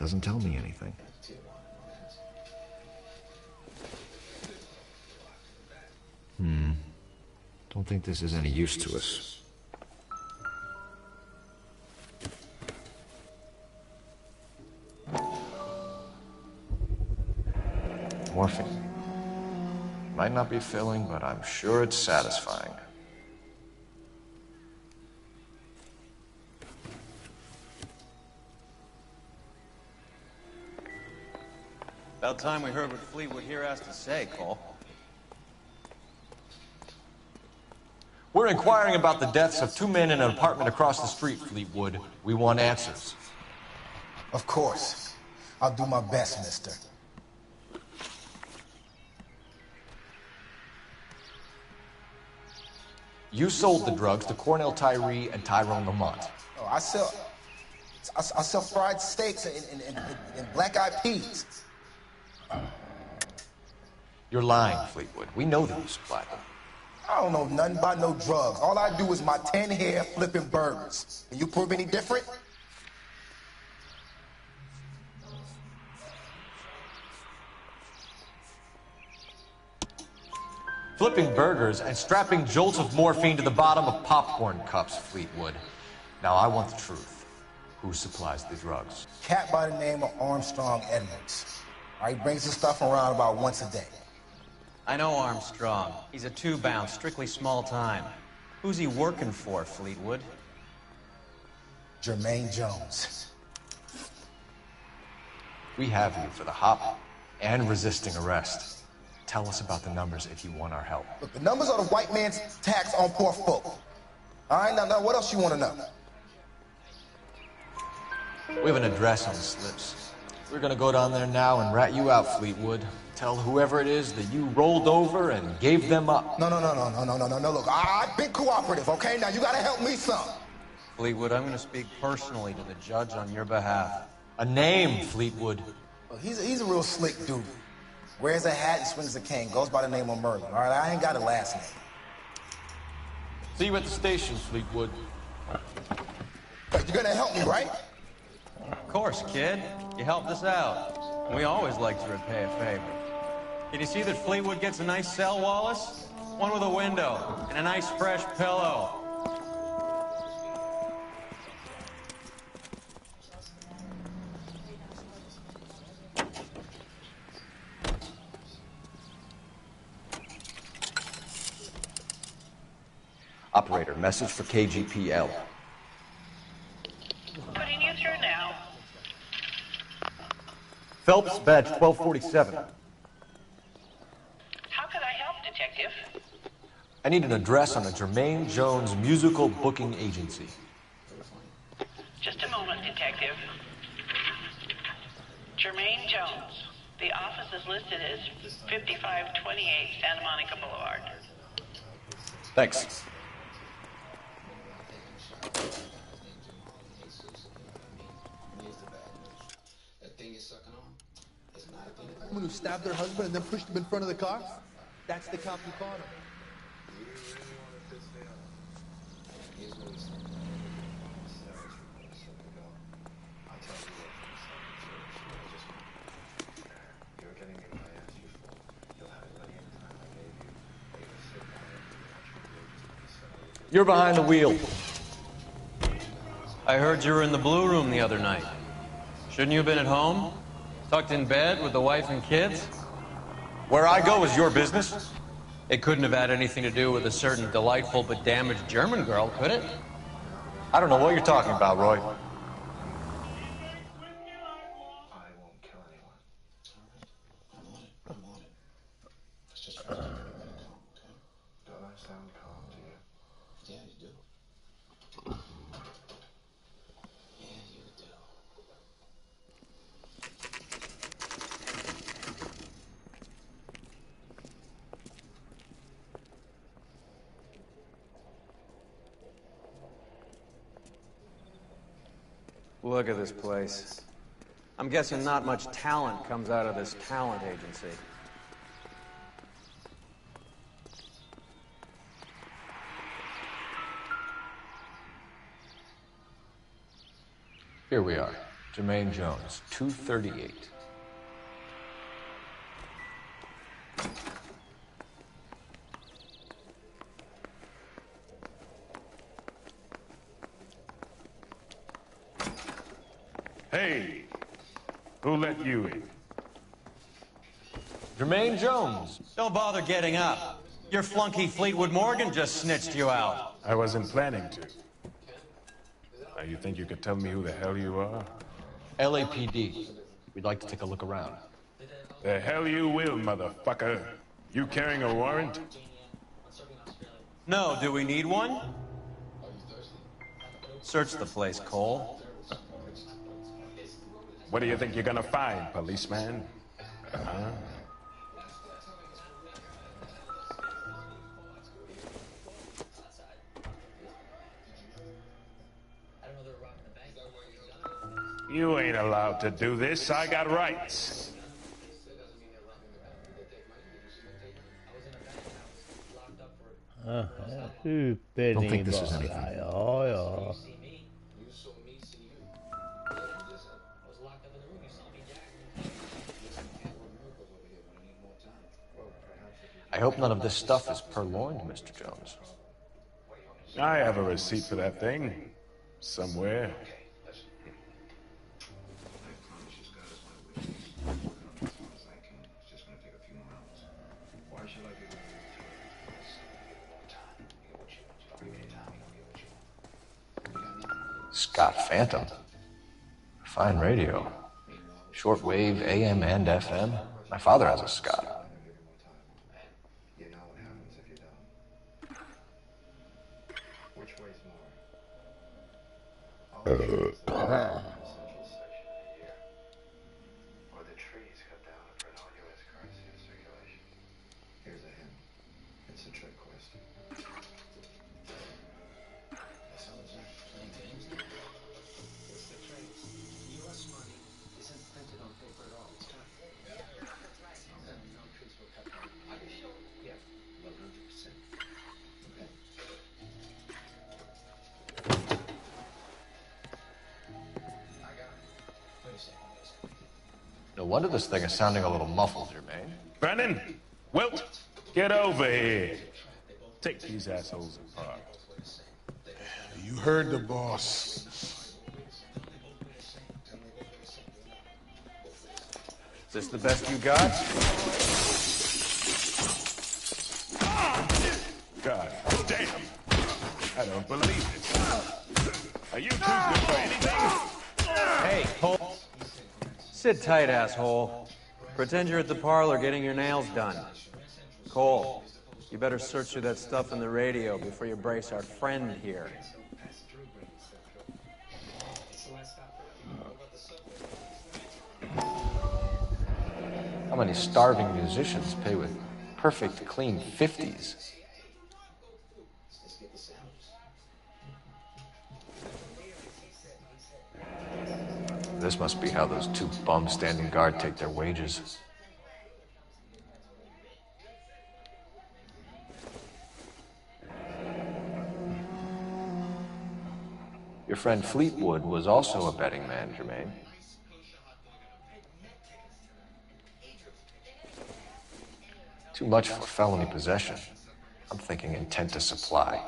Speaker 3: doesn't tell me anything. Don't think this is any use to us. Morphine. Might not be filling, but I'm sure it's satisfying.
Speaker 13: About time we heard what Fleetwood here has to say, Cole.
Speaker 3: We're inquiring about the deaths of 2 men in an apartment across the street, Fleetwood. We want answers.
Speaker 2: Of course. I'll do my best, mister.
Speaker 3: You sold the drugs to Cornell Tyree and Tyrone Lamont.
Speaker 2: Oh, I sell fried steaks and black-eyed peas.
Speaker 3: You're lying, Fleetwood. We know that you supplied them.
Speaker 2: I don't know nothing about no drugs. All I do is my 10 hair flipping burgers. Can you prove any different?
Speaker 3: Flipping burgers and strapping jolts of morphine to the bottom of popcorn cups, Fleetwood. Now I want the truth. Who supplies the drugs?
Speaker 2: Cat by the name of Armstrong Edmonds. He brings the stuff around about once a day.
Speaker 13: I know Armstrong. He's a two-bound, strictly small time. Who's he working for, Fleetwood?
Speaker 2: Jermaine Jones.
Speaker 3: We have you for the hop and resisting arrest. Tell us about the numbers if you want our help.
Speaker 2: Look, the numbers are the white man's tax on poor folk. All right, now what else you want to know?
Speaker 3: We have an address on the slips. We're gonna go down there now and rat you out, Fleetwood. Tell whoever it is that you rolled over and gave them up.
Speaker 2: No. Look, I've been cooperative, okay? Now you gotta help me some.
Speaker 13: Fleetwood, I'm gonna speak personally to the judge on your behalf.
Speaker 3: A name, Fleetwood.
Speaker 2: Well, he's a real slick dude. Wears a hat and swings a cane. Goes by the name of Merlin. All right, I ain't got a last name.
Speaker 3: See you at the station, Fleetwood.
Speaker 2: But you're gonna help me, right?
Speaker 13: Of course, kid. You helped us out. We always like to repay a favor. Can you see that Fleetwood gets a nice cell, Wallace? One with a window and a nice fresh pillow.
Speaker 3: Operator, message for KGPL.
Speaker 18: Putting you through now.
Speaker 3: Phelps, badge 1247.
Speaker 18: How could I help, Detective?
Speaker 3: I need an address on a Jermaine Jones musical booking agency.
Speaker 18: Just a moment, Detective. Jermaine Jones. The office is listed as 5528 Santa Monica Boulevard.
Speaker 3: Thanks.
Speaker 4: Woman who stabbed her husband and then pushed him in front of the car? That's the cop who caught him.
Speaker 3: You're behind the wheel.
Speaker 13: I heard you were in the Blue Room the other night. Shouldn't you have been at home? Tucked in bed with the wife and kids?
Speaker 3: Where I go is your business?
Speaker 13: It couldn't have had anything to do with a certain delightful but damaged German girl, could it?
Speaker 3: I don't know what you're talking about, Roy.
Speaker 13: Look at this place. I'm guessing not much talent comes out of this talent agency.
Speaker 3: Here we are.
Speaker 7: Jermaine Jones, 238.
Speaker 8: Hey, who let you in?
Speaker 13: Jermaine Jones. Don't bother getting up. Your flunky Fleetwood Morgan just snitched you out.
Speaker 8: I wasn't planning to. Now, you think you could tell me who the hell you are?
Speaker 7: LAPD. We'd like to take a look around.
Speaker 8: The hell you will, motherfucker. You carrying a warrant?
Speaker 13: No, do we need one? Search the place, Cole.
Speaker 8: What do you think you're gonna find, policeman? Huh? You ain't allowed to do this. I got rights.
Speaker 7: Don't think this is anything.
Speaker 10: Ja, ja.
Speaker 7: I hope none of this stuff is purloined, Mr. Jones.
Speaker 8: I have a receipt for that thing. Somewhere.
Speaker 7: Scott Phantom. Fine radio. Shortwave, AM and FM. My father has a Scott. No wonder this thing is sounding a little muffled, Jermaine.
Speaker 8: Brennan! Wilt! Get over here! Take these assholes apart.
Speaker 23: You heard the boss.
Speaker 13: Is this the best you got?
Speaker 8: God damn! I don't believe it. Are you too good for anything?
Speaker 13: Hey, Cole. Sit tight, asshole. Pretend you're at the parlor getting your nails done. Cole, you better search through that stuff in the radio before you brace our friend here.
Speaker 7: How many starving musicians pay with perfect, clean 50s? This must be how those two bums standing guard take their wages. Your friend Fleetwood was also a betting man, Jermaine. Too much for felony possession. I'm thinking intent to supply.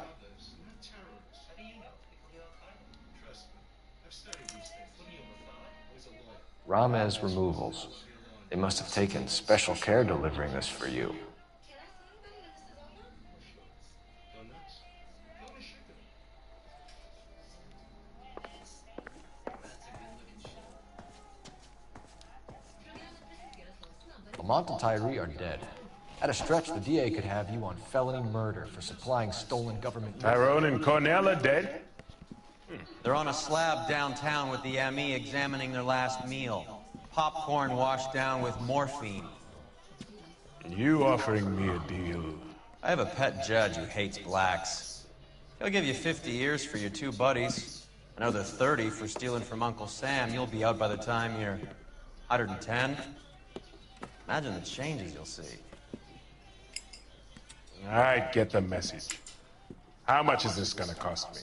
Speaker 7: Ramez Removals. They must have taken special care delivering this for you. Lamont and Tyree are dead. At a stretch, the DA could have you on felony murder for supplying stolen government...
Speaker 8: Tyrone and Cornell are dead?
Speaker 13: They're on a slab downtown with the ME examining their last meal. Popcorn washed down with morphine.
Speaker 8: And you offering me a deal?
Speaker 13: I have a pet judge who hates blacks. He'll give you 50 years for your two buddies. Another 30 for stealing from Uncle Sam. You'll be out by the time you're 110. Imagine the changes you'll see.
Speaker 8: I get the message. How much is this gonna cost me?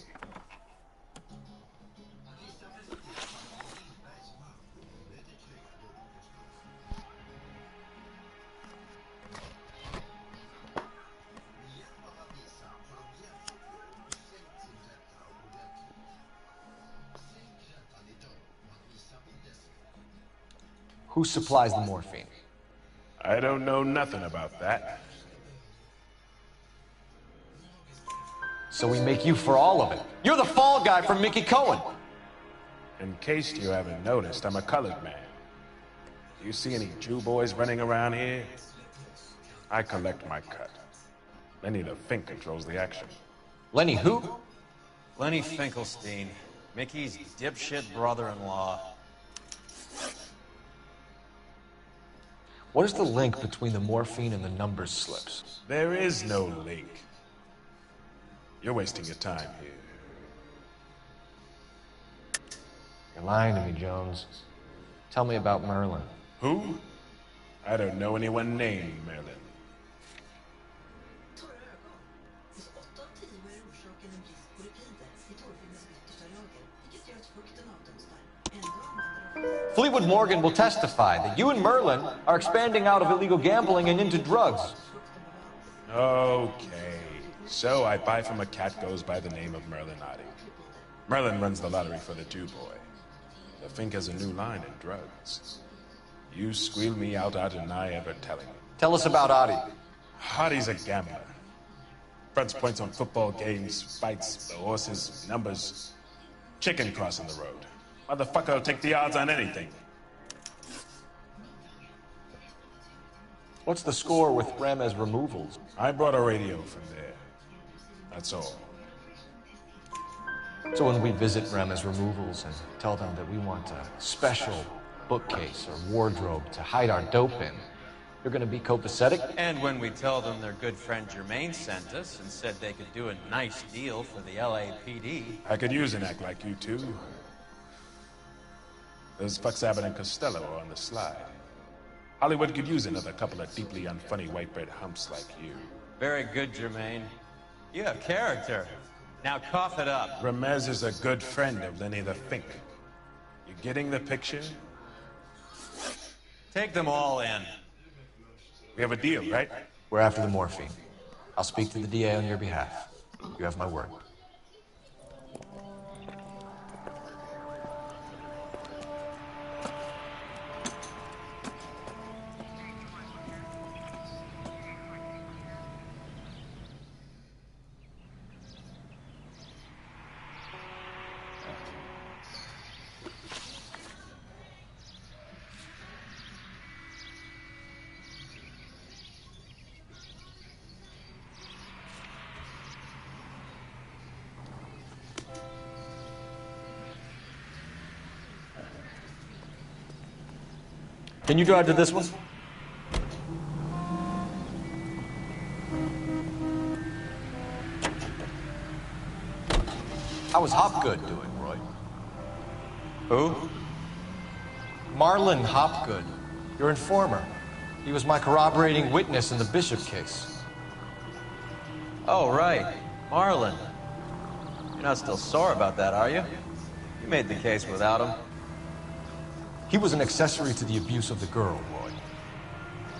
Speaker 7: Who supplies the morphine?
Speaker 8: I don't know nothing about that.
Speaker 7: So we make you for all of it. You're the fall guy from Mickey Cohen.
Speaker 8: In case you haven't noticed, I'm a colored man. Do you see any Jew boys running around here? I collect my cut. Lenny the Fink controls the action.
Speaker 7: Lenny who?
Speaker 13: Lenny Finkelstein, Mickey's dipshit brother-in-law.
Speaker 7: What is the link between the morphine and the numbers slips?
Speaker 8: There is no link. You're wasting your time here.
Speaker 7: You're lying to me, Jones. Tell me about Merlin.
Speaker 8: Who? I don't know anyone named Merlin.
Speaker 7: Fleetwood Morgan will testify that you and Merlin are expanding out of illegal gambling and into drugs.
Speaker 8: Okay. So I buy from a cat goes by the name of Merlin Otti. Merlin runs the lottery for the Jew boy. The Fink has a new line in drugs. You squeal me out deny ever telling.
Speaker 7: Tell us about Otti.
Speaker 8: Otti's a gambler. Fronts points on football games, fights, the horses, numbers. Chicken crossing the road. Motherfucker will take the odds on anything.
Speaker 7: What's the score with Ramez removals?
Speaker 8: I brought a radio from there. That's all.
Speaker 7: So when we visit Ramez removals and tell them that we want a special bookcase or wardrobe to hide our dope in, you're gonna be copacetic?
Speaker 13: And when we tell them their good friend Jermaine sent us and said they could do a nice deal for the LAPD.
Speaker 8: I could use an act like you two. Those fucks Abbott and Costello are on the slide. Hollywood could use another couple of deeply unfunny white bread humps like you.
Speaker 13: Very good, Jermaine. You have character. Now cough it up.
Speaker 8: Ramez is a good friend of Lenny the Fink. You getting the picture?
Speaker 13: Take them all in.
Speaker 8: We have a deal, right?
Speaker 7: We're after the morphine. I'll speak to the DA on your behalf. You have my word. Can you drive to this one? How was Hopgood doing, Roy?
Speaker 13: Who?
Speaker 7: Marlon Hopgood, your informer. He was my corroborating witness in the Bishop case.
Speaker 13: Oh, right. Marlon. You're not still sore about that, are you? You made the case without him.
Speaker 7: He was an accessory to the abuse of the girl, Roy.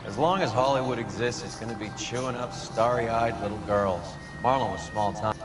Speaker 13: As long as Hollywood exists, it's going to be chewing up starry-eyed little girls. Marlon was small time.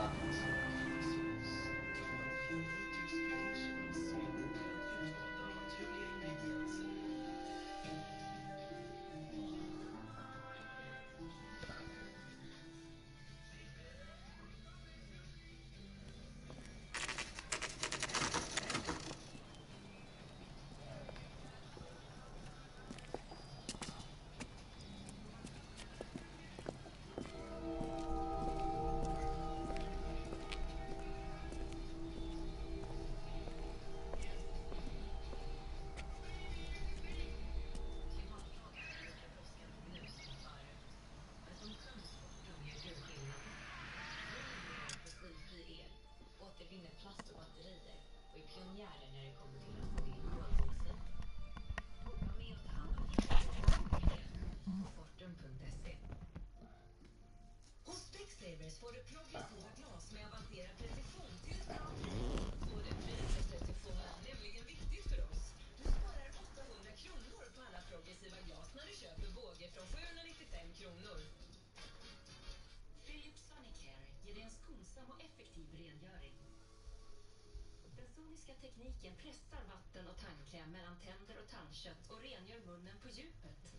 Speaker 12: Får du progressiva glas med avancerad precision till ett bra pris. Både pris och precision är nämligen viktigt för oss. Du sparar 800 kronor på alla progressiva glas när du köper båge från 795 kronor.
Speaker 19: Philips Sonicare ger dig en skonsam och effektiv rengöring. Den soniska tekniken pressar vatten och tandkräm mellan tänder och tandkräm
Speaker 12: tandkött och rengör munnen på djupet.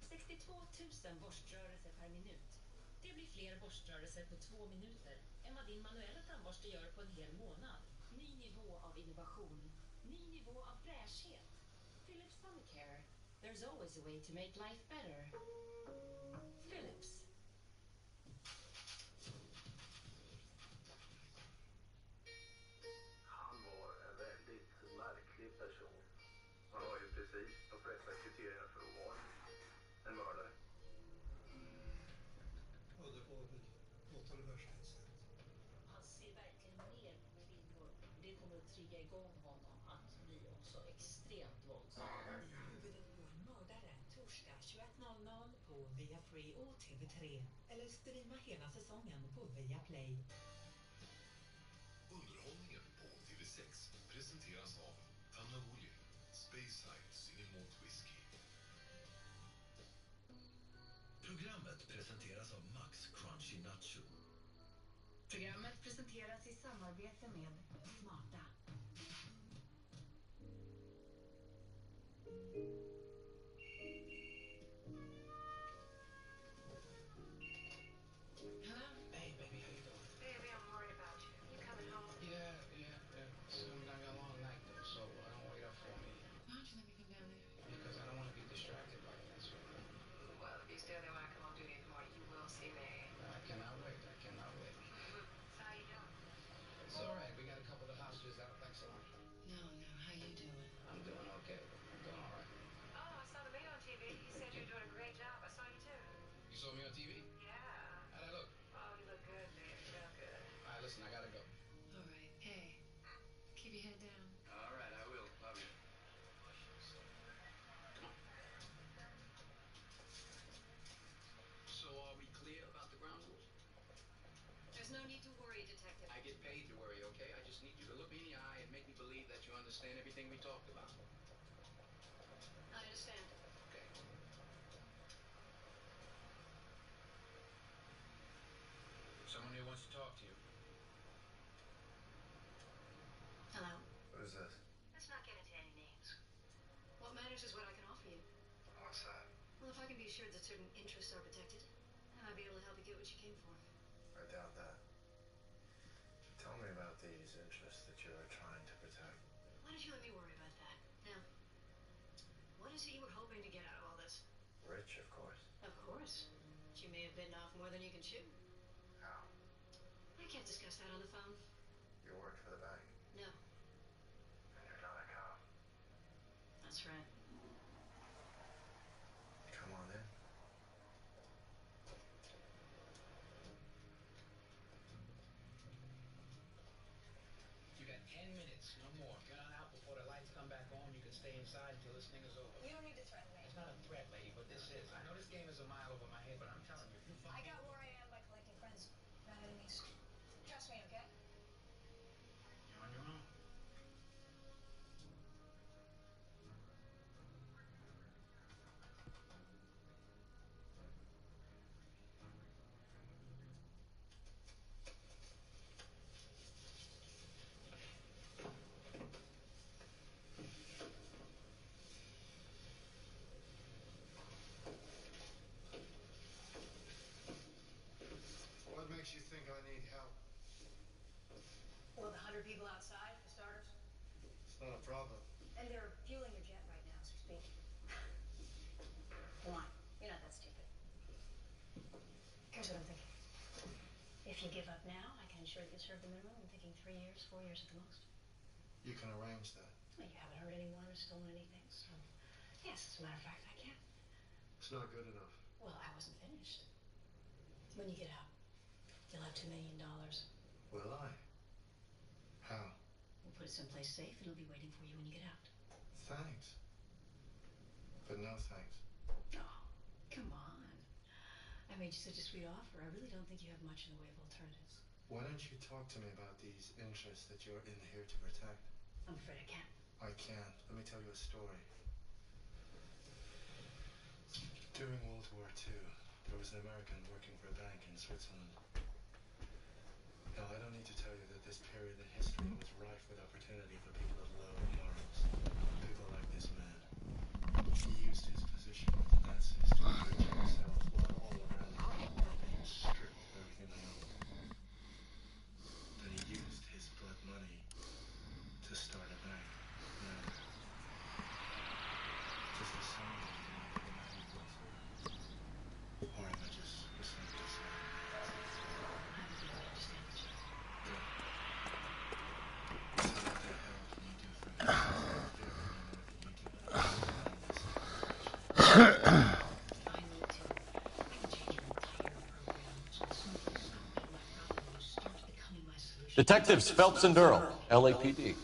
Speaker 12: 62 000 borströrelser per minut. Det blir fler borströrelser på 2 minuter än vad din manuella tandborste gör på en hel månad. Ny nivå av innovation. Ny nivå av fräschhet. Philips Sonicare. There's always a way to make life better. Philips.
Speaker 11: Han var en väldigt märklig person. Han har ju precis de flesta kriterierna för att vara en mördare.
Speaker 10: Ja, det var väl något av det värsta jag sett.
Speaker 19: Han ser verkligen ner på kvinnor. Det kommer att trigga igång honom att bli också extremt våldsam.
Speaker 12: Huvudet på en mördare. Torsdag 21.00 på Viafree och TV3. Eller streama hela säsongen på Viaplay.
Speaker 14: Underhållningen på TV6 presenteras av Tanna Woolley, Speyside Single Malt Whisky.
Speaker 16: Programmet presenteras av Max Crunchy Nacho.
Speaker 12: Programmet presenteras i samarbete med Smarta.
Speaker 11: Hello? Hey, baby, how you doing?
Speaker 18: Baby, I'm worried about you. You coming home?
Speaker 11: Yeah. So I got a long night, though, so don't wait up for me.
Speaker 18: Why don't you let me come down there?
Speaker 11: Because I don't want to be distracted by it, that's all.
Speaker 18: Well, if you stay there when I come home duty in the morning, you will see me.
Speaker 11: I cannot wait.
Speaker 18: So how you doing?
Speaker 11: It's all right. We got a couple of hostages out. Thanks so much.
Speaker 18: No, how you doing?
Speaker 11: I'm doing okay. I'm doing all right.
Speaker 18: Oh, I saw the video on TV. You said you were doing a great job. I saw you too.
Speaker 11: You saw me on TV?
Speaker 18: Yeah.
Speaker 11: How'd I look?
Speaker 18: Oh, you look good, baby. Real good.
Speaker 11: All right, listen, I gotta go.
Speaker 18: All right. Hey, keep your head down.
Speaker 11: All right, I will. Love you. So are we clear about the ground rules?
Speaker 18: There's no need to worry, Detective.
Speaker 11: I get paid to worry, okay? I just need you to look me in the eye and make me believe that you understand everything we talked about.
Speaker 18: I understand.
Speaker 11: Okay. Someone here wants to talk to you.
Speaker 18: Hello?
Speaker 14: What is this?
Speaker 18: Let's not get into any names. What matters is what I can offer you.
Speaker 14: What's that?
Speaker 18: Well, if I can be assured that certain interests are protected, I might be able to help you get what you came for.
Speaker 14: I doubt that. Tell me about these interests that you're trying to protect.
Speaker 18: Why don't you let me worry about that? Now, what is it you were hoping to get out of all this?
Speaker 14: Rich, of course.
Speaker 18: Of course. But you may have bitten off more than you can chew.
Speaker 14: How?
Speaker 18: I can't discuss that on the phone.
Speaker 14: You work for the bank.
Speaker 18: No,
Speaker 14: And you're not a cop.
Speaker 18: that's right.
Speaker 14: Come on in.
Speaker 11: You got 10 minutes, no more. Get on out before the lights come back on. You can stay inside until this thing is over.
Speaker 19: You don't need to threaten me.
Speaker 11: It's not a threat, lady, but this is. I know this game is a mile over my head, but I'm telling you, if you
Speaker 19: I
Speaker 11: fucking...
Speaker 19: got where I am by collecting friends, not enemies. Trust me, okay?
Speaker 11: You're on your own.
Speaker 14: What makes you think I need help?
Speaker 19: Well, the 100 people outside, for starters.
Speaker 14: It's not a problem.
Speaker 19: And they're fueling your jet right now, as we speak. Come on, you're not that stupid. Here's what I'm thinking. If you give up now, I can ensure that you serve the minimum. I'm thinking 3 years, 4 years at the most.
Speaker 14: You can arrange that.
Speaker 19: Well, you haven't hurt anyone or stolen anything, so... Yes, as a matter of fact, I can.
Speaker 14: It's not good enough.
Speaker 19: Well, I wasn't finished. When you get out, you'll have $2 million.
Speaker 14: Will I? How?
Speaker 19: We'll put it someplace safe, and it'll be waiting for you when you get out.
Speaker 14: Thanks. But no thanks.
Speaker 19: Oh, come on. I made you such a sweet offer. I really don't think you have much in the way of alternatives.
Speaker 14: Why don't you talk to me about these interests that you're in here to protect?
Speaker 19: I'm afraid I can't.
Speaker 14: I can. Let me tell you a story. During World War II, there was an American working for a bank in Switzerland. Now, I don't need to tell you that this period in history was rife with opportunity for people of low morals. People like this man.
Speaker 3: Detectives Phelps and Durrell, LAPD.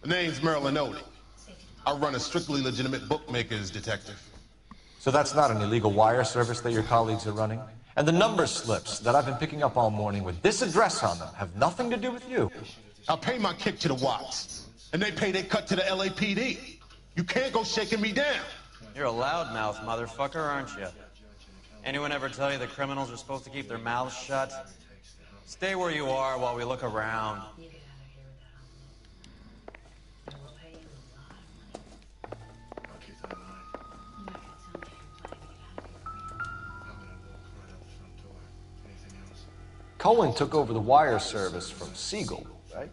Speaker 23: The name's Merlin Odie. I run a strictly legitimate bookmakers detective.
Speaker 3: So that's not an illegal wire service that your colleagues are running? And the number slips that I've been picking up all morning with this address on them have nothing to do with you.
Speaker 23: I pay my kick to the Watts, and they pay their cut to the LAPD. You can't go shaking me down.
Speaker 13: You're a loudmouth motherfucker, aren't you? Anyone ever tell you that criminals are supposed to keep their mouths shut? Stay where you are while we look around.
Speaker 3: Cohen took over the wire service from Siegel, right?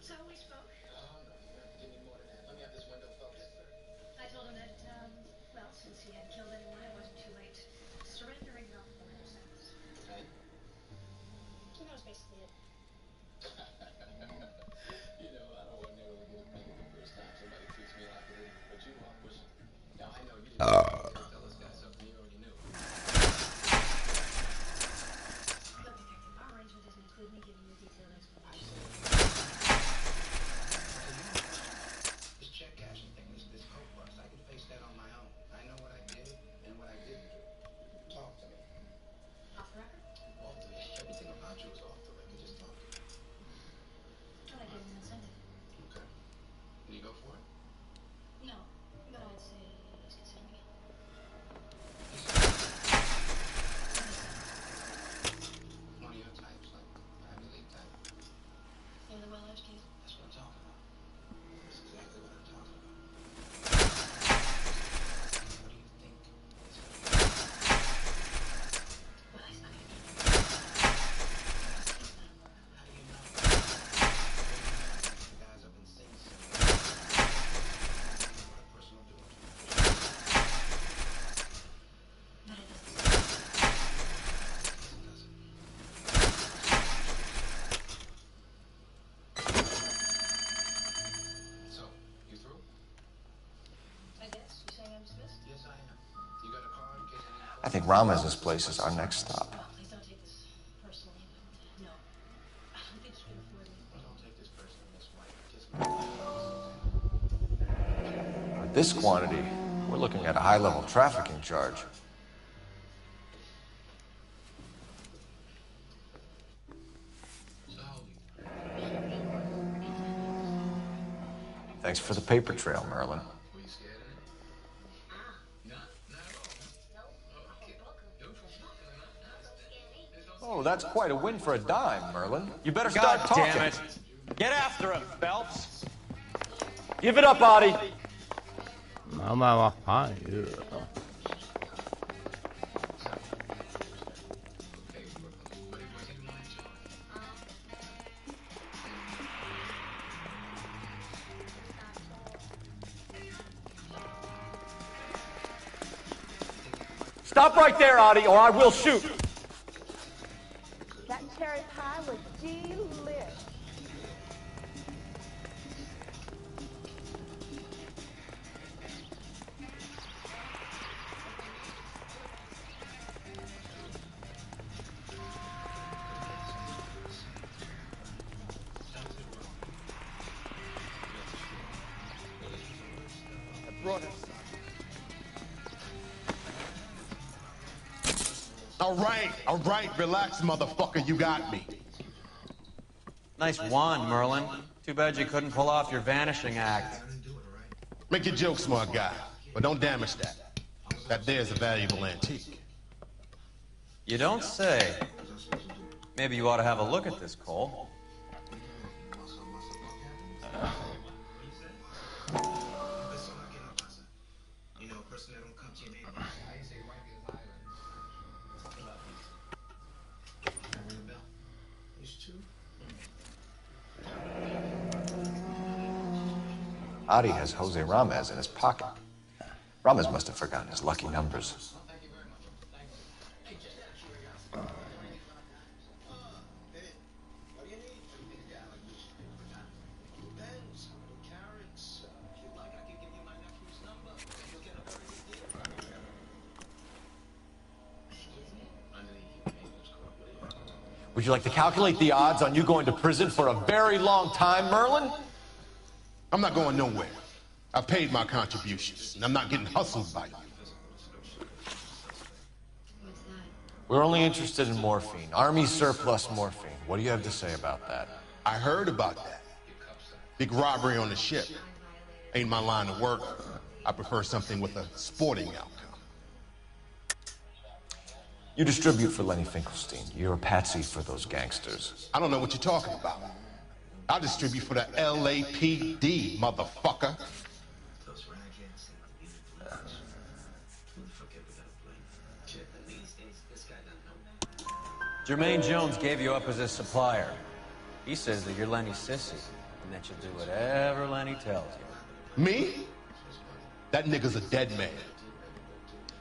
Speaker 19: So we spoke. I told him that, well, since he hadn't killed anyone, it wasn't too late. Surrendering not for himself.
Speaker 11: Okay.
Speaker 19: And that was basically it.
Speaker 11: You know, I don't want to never get a pay the first time somebody treats me like it, but you know, I'm pushing. Now, I know you didn't tell this guy something you already knew.
Speaker 19: Look, Detective, our arrangement doesn't include me giving you a detailed explanation.
Speaker 11: This check cashing thing, this coke bust, I can face that on my own. I know what I did and what I didn't do. Talk to me.
Speaker 19: Off the record?
Speaker 11: Off the record. Everything about you is off the record. Just talk to me.
Speaker 19: I like giving an incentive.
Speaker 11: Okay. Can you go for it?
Speaker 19: No, but I'd say he's considering it.
Speaker 11: One of your types, like Ivy League type.
Speaker 19: You're the well-educated.
Speaker 11: That's what I'm talking about. That's exactly what I'm talking about. What do you think is going to
Speaker 19: Well, he's not gonna be.
Speaker 11: How do you know? The guys up in Sing Sing. What a person will do it to you.
Speaker 19: But it doesn't.
Speaker 11: So, you through?
Speaker 19: I guess. You saying I'm dismissed?
Speaker 11: Yes, I am. You got a card in case
Speaker 3: I think Ramez's place is our next stop.
Speaker 19: Well, please don't take this personally, but no. I don't think you can afford me.
Speaker 11: Well, don't take this personally, Miss White. Just
Speaker 3: With this quantity, we're looking at a high-level trafficking charge. Thanks for the paper trail, Merlin.
Speaker 11: were you scared of it? No, not at all.
Speaker 3: Oh, that's quite a win for a dime, Merlin. You better
Speaker 13: God
Speaker 3: start talking.
Speaker 13: damn it! Get after him, Phelps!
Speaker 1: Give it up, Audie.
Speaker 15: Mamma, vad fan gör du?
Speaker 1: Stop right there, Audie, or I will shoot.
Speaker 17: That cherry pie was delish.
Speaker 23: All right, relax, motherfucker, you got me.
Speaker 13: Nice wand, Merlin. Too bad you couldn't pull off your vanishing act.
Speaker 23: Make your joke, smart guy, but don't damage that. That there's a valuable antique.
Speaker 13: You don't say. Maybe you ought to have a look at this, Cole.
Speaker 11: You know, a person that don't come to your neighborhood. I used to say right here is island. Ring a bell. Used to.
Speaker 3: Adi has Jose Ramez in his pocket. Ramez must have forgotten his lucky numbers. Would you like to calculate the odds on you going to prison for a very long time, Merlin?
Speaker 23: I'm not going nowhere. I paid my contributions, and I'm not getting hustled by you.
Speaker 3: We're only interested in morphine. Army surplus morphine. What do you have to say about that?
Speaker 23: I heard about that. Big robbery on the ship. Ain't my line of work. I prefer something with a sporting outcome.
Speaker 3: You distribute for Lenny Finkelstein. You're a patsy for those gangsters.
Speaker 23: I don't know what you're talking about. I'll distribute for the LAPD, motherfucker.
Speaker 13: Jermaine Jones gave you up as a supplier. He says that you're Lenny's sissy, and that you'll do whatever Lenny tells you.
Speaker 23: Me? That nigga's a dead man.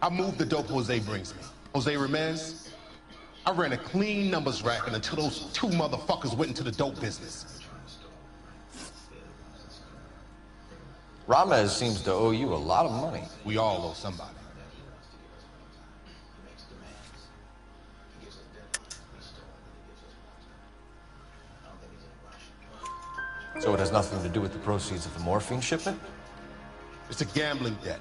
Speaker 23: I moved the dope Jose brings me. Jose Ramirez? I ran a clean numbers racket until those two motherfuckers went into the dope business.
Speaker 3: Ramez seems to owe you a lot of money.
Speaker 23: We all owe somebody.
Speaker 3: So it has nothing to do with the proceeds of the morphine shipment?
Speaker 23: It's a gambling debt.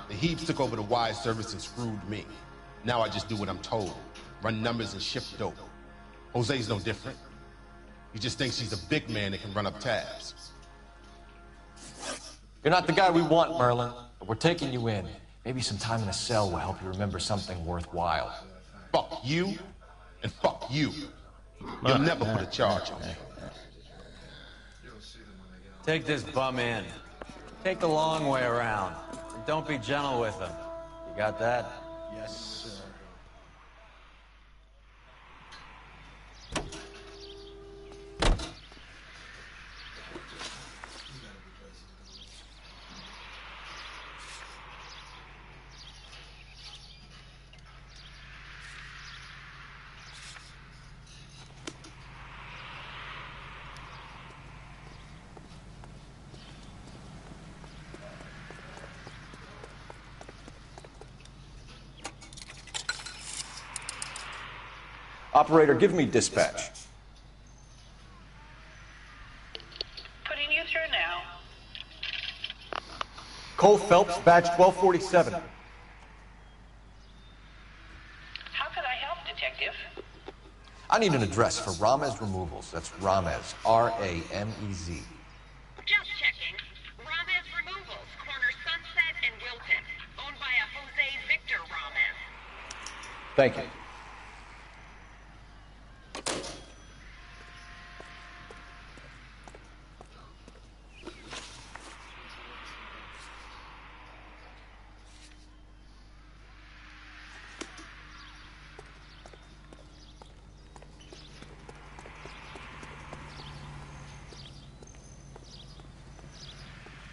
Speaker 23: The Heaps took over the wire service and screwed me. Now I just do what I'm told. Run numbers and ship dope. Jose's no different. He just thinks he's a big man that can run up tabs.
Speaker 3: You're not the guy we want, Merlin, but we're taking you in. Maybe some time in a cell will help you remember something worthwhile.
Speaker 23: Fuck you, and fuck you. You'll never put a charge on me.
Speaker 13: Take this bum in. Take the long way around. And don't be gentle with him. You got that?
Speaker 5: Yes, sir.
Speaker 3: Operator, give me dispatch.
Speaker 18: Putting you through now.
Speaker 3: Cole Phelps, badge 1247.
Speaker 18: How can I help, Detective?
Speaker 3: I need an address for Ramez Removals. That's Ramez, R-A-M-E-Z.
Speaker 18: Just checking. Ramez Removals, corner Sunset and Wilton. Owned by a Jose Victor Ramez.
Speaker 3: Thank you.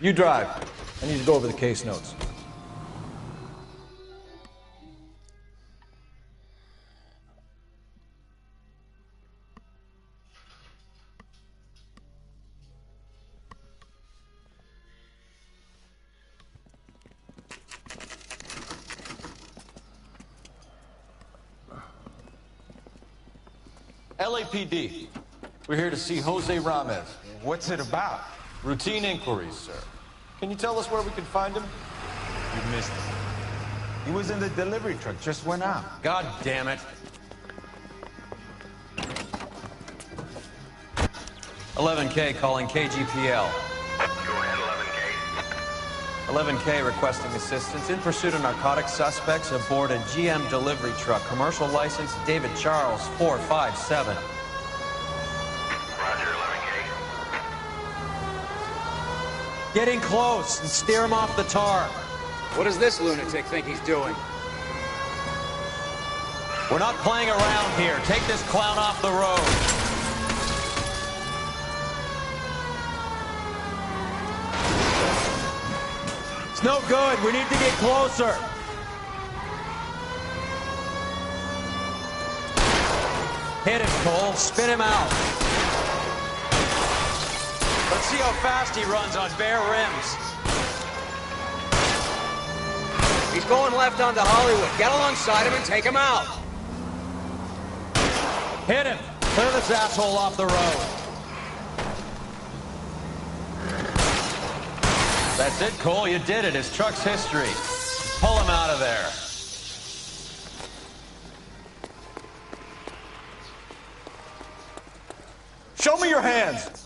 Speaker 3: You drive. I need to go over the case notes. LAPD. We're here to see Jose Ramez.
Speaker 20: What's it about?
Speaker 3: Routine inquiries, sir. Can you tell us where we can find him?
Speaker 20: You missed him. He was in the delivery truck, just went out.
Speaker 13: God damn it. 11K calling KGPL.
Speaker 21: Go ahead, 11K.
Speaker 13: 11K requesting assistance in pursuit of narcotic suspects aboard a GM delivery truck. Commercial license David Charles 457.
Speaker 21: Roger, 11K.
Speaker 13: Getting close and steer him off the tar.
Speaker 22: What does this lunatic think he's doing?
Speaker 13: We're not playing around here. Take this clown off the road. It's no good. We need to get closer. Hit him, Cole. Spin him out. Let's see how fast he runs on bare rims.
Speaker 22: He's going left onto Hollywood. Get alongside him and take him out.
Speaker 13: Hit him. Clear this asshole off the road. That's it, Cole. You did it. His truck's history. Pull him out of there.
Speaker 3: Show me your hands!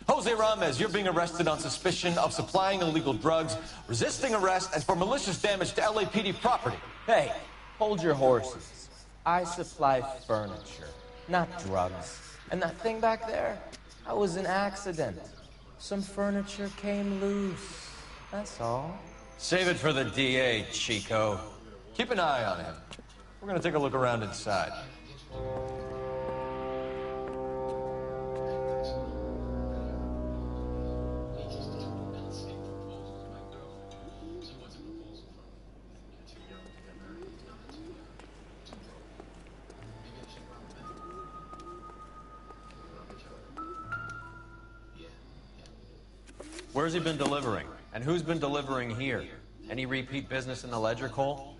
Speaker 3: Jose Ramos, you're being arrested on suspicion of supplying illegal drugs, resisting arrest, and for malicious damage to LAPD property.
Speaker 15: Hey, hold your horses. I supply furniture, not drugs. And that thing back there, that was an accident. Some furniture came loose. That's all.
Speaker 13: Save it for the DA, Chico.
Speaker 3: Keep an eye on him. We're gonna take a look around inside.
Speaker 13: Where's he been delivering? And who's been delivering here? Any repeat business in the ledger, Cole?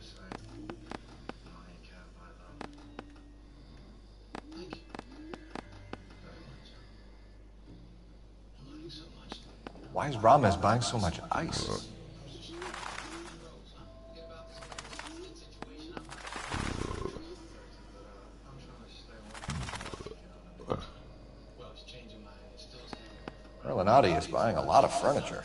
Speaker 3: Why is Ramos buying so much ice? Merlinati is buying a lot of furniture.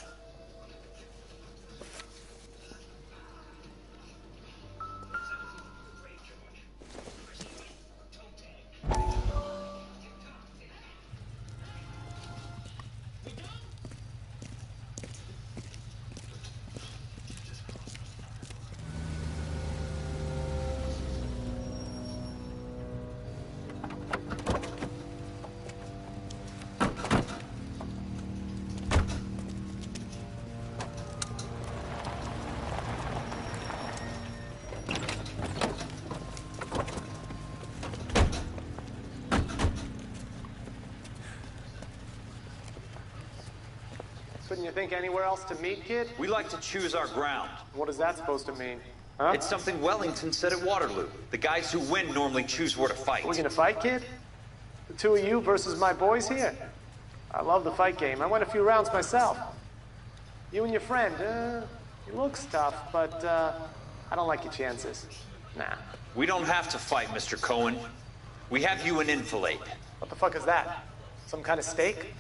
Speaker 1: Couldn't you think anywhere else to meet, kid?
Speaker 22: We like to choose our ground.
Speaker 1: What is that supposed to mean? Huh?
Speaker 22: It's something Wellington said at Waterloo. The guys who win normally choose where to fight.
Speaker 1: We're gonna fight, kid? The two of you versus my boys here? I love the fight game. I went a few rounds myself. You and your friend, he looks tough, but I don't like your chances. Nah.
Speaker 22: We don't have to fight, Mr. Cohen. We have you an enfilade.
Speaker 1: What the fuck is that? Some kind of steak?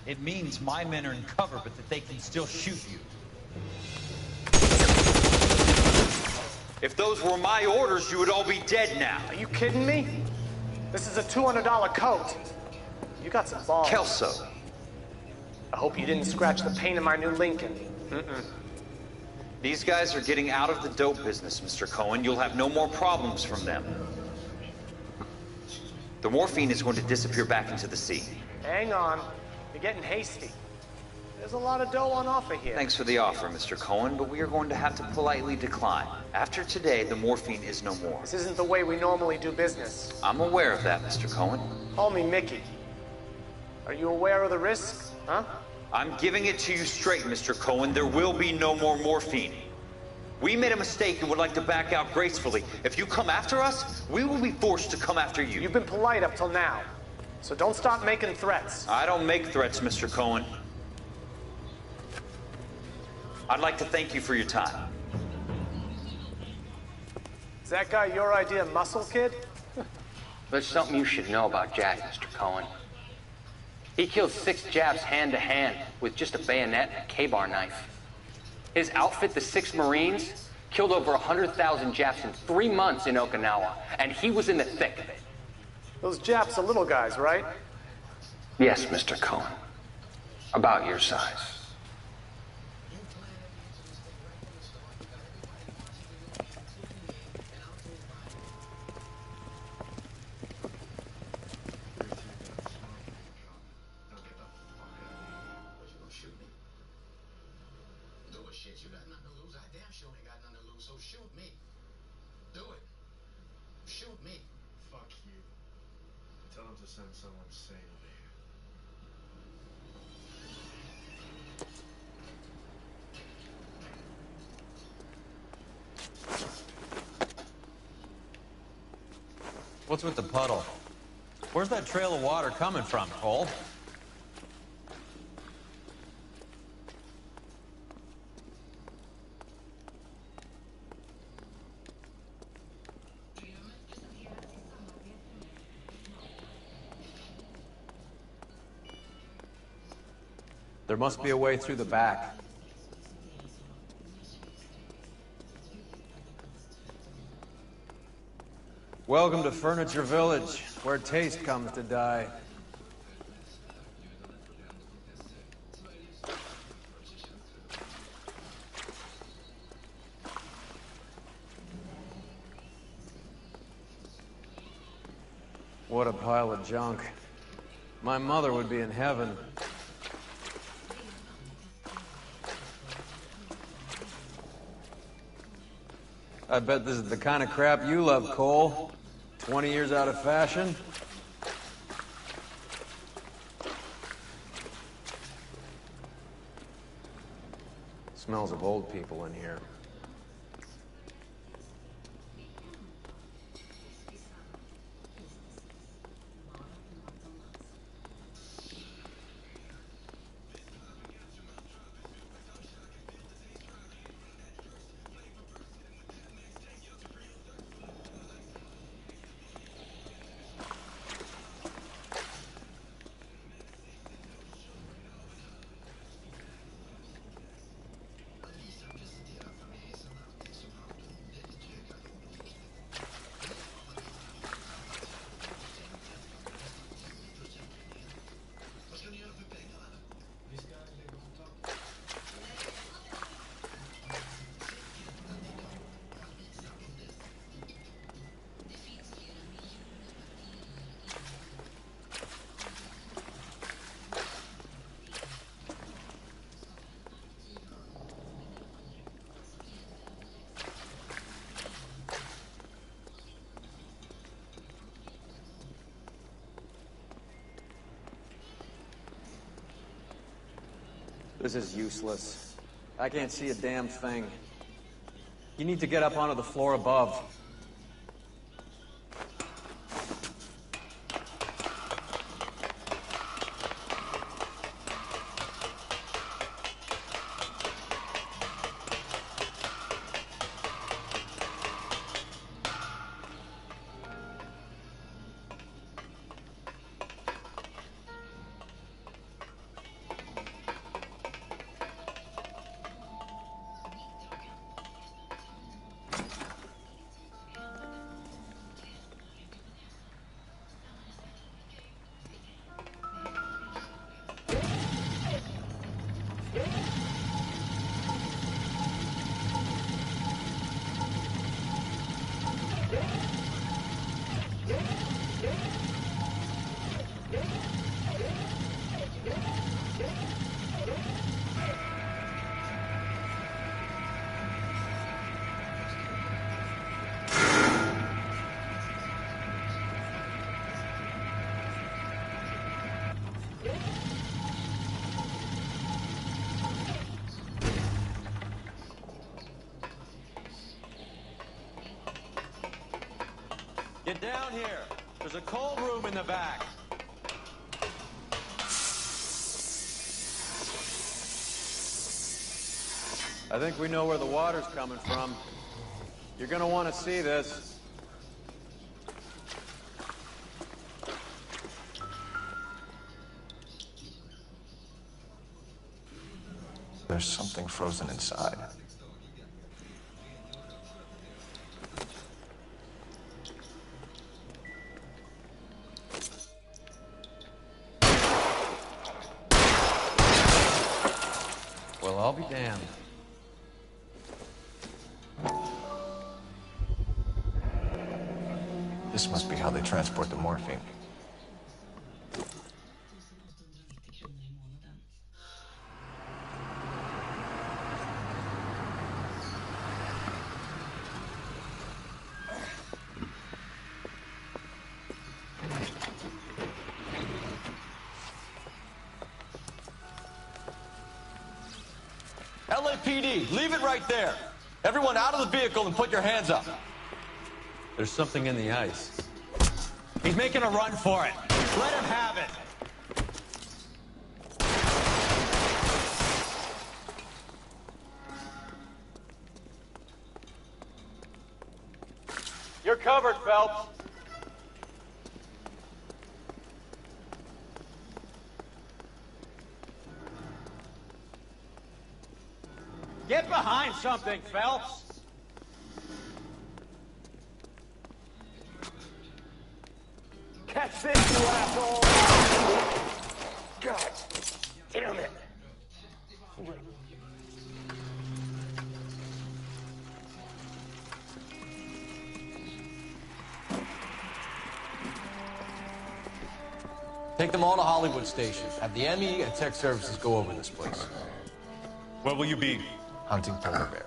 Speaker 22: It means my men are in cover, but that they can still shoot you. If those were my orders, you would all be dead now.
Speaker 1: Are you kidding me? This is a $200 coat. You got some balls.
Speaker 22: Kelso.
Speaker 1: I hope you didn't scratch the paint in my new Lincoln.
Speaker 22: These guys are getting out of the dope business, Mr. Cohen. You'll have no more problems from them. The morphine is going to disappear back into the sea.
Speaker 1: Hang on. You're getting hasty. There's a lot of dough on offer here.
Speaker 22: Thanks for the offer, Mr. Cohen, but we are going to have to politely decline. After today, the morphine is no more.
Speaker 1: This isn't the way we normally do business.
Speaker 22: I'm aware of that, Mr. Cohen.
Speaker 1: Call me Mickey. Are you aware of the risk, huh?
Speaker 22: I'm giving it to you straight, Mr. Cohen. There will be no more morphine. We made a mistake and would like to back out gracefully. If you come after us, we will be forced to come after you.
Speaker 1: You've been polite up till now, so don't stop making threats.
Speaker 22: I don't make threats, Mr. Cohen. I'd like to thank you for your time.
Speaker 1: Is that guy your idea of muscle, kid?
Speaker 2: There's something you should know about Jack, Mr. Cohen. He killed 6 Japs hand-to-hand with just a bayonet and a K-bar knife. His outfit, the 6 Marines, killed over 100,000 Japs in 3 months in Okinawa, and he was in the thick of it.
Speaker 1: Those Japs are little guys, right?
Speaker 2: Yes, Mr. Cohen. About your size.
Speaker 14: Tell him to send someone sane over here.
Speaker 13: What's with the puddle? Where's that trail of water coming from, Cole? There must be a way through the back. Welcome to Furniture Village, where taste comes to die. What a pile of junk. My mother would be in heaven. I bet this is the kind of crap you love, Cole. 20 years out of fashion. Smells of old people in here. This is useless. I can't see a damn thing. You need to get up onto the floor above. Get down here. There's a cold room in the back. I think we know where the water's coming from. You're gonna want to see this.
Speaker 3: There's something frozen inside.
Speaker 13: Well, I'll be damned.
Speaker 3: This must be how they transport the morphine.
Speaker 13: LAPD, leave it right there. Everyone out of the vehicle and put your hands up. There's something in the ice. He's making a run for it. Let him have it. You're covered, Phelps. Get behind something, Phelps.
Speaker 1: Catch this, you asshole! God damn it!
Speaker 7: Take them all to Hollywood Station. Have the ME and Tech Services go over this place.
Speaker 20: Where will you be?
Speaker 7: Hunting polar bear.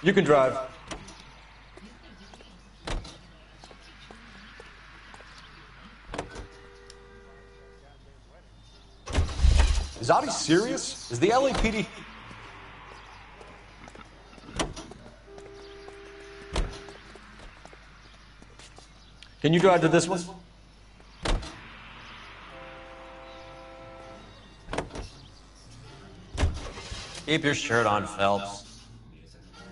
Speaker 7: You can drive. Is Avi serious? Is the LAPD... Can you drive to this one?
Speaker 13: Keep your shirt on, Phelps.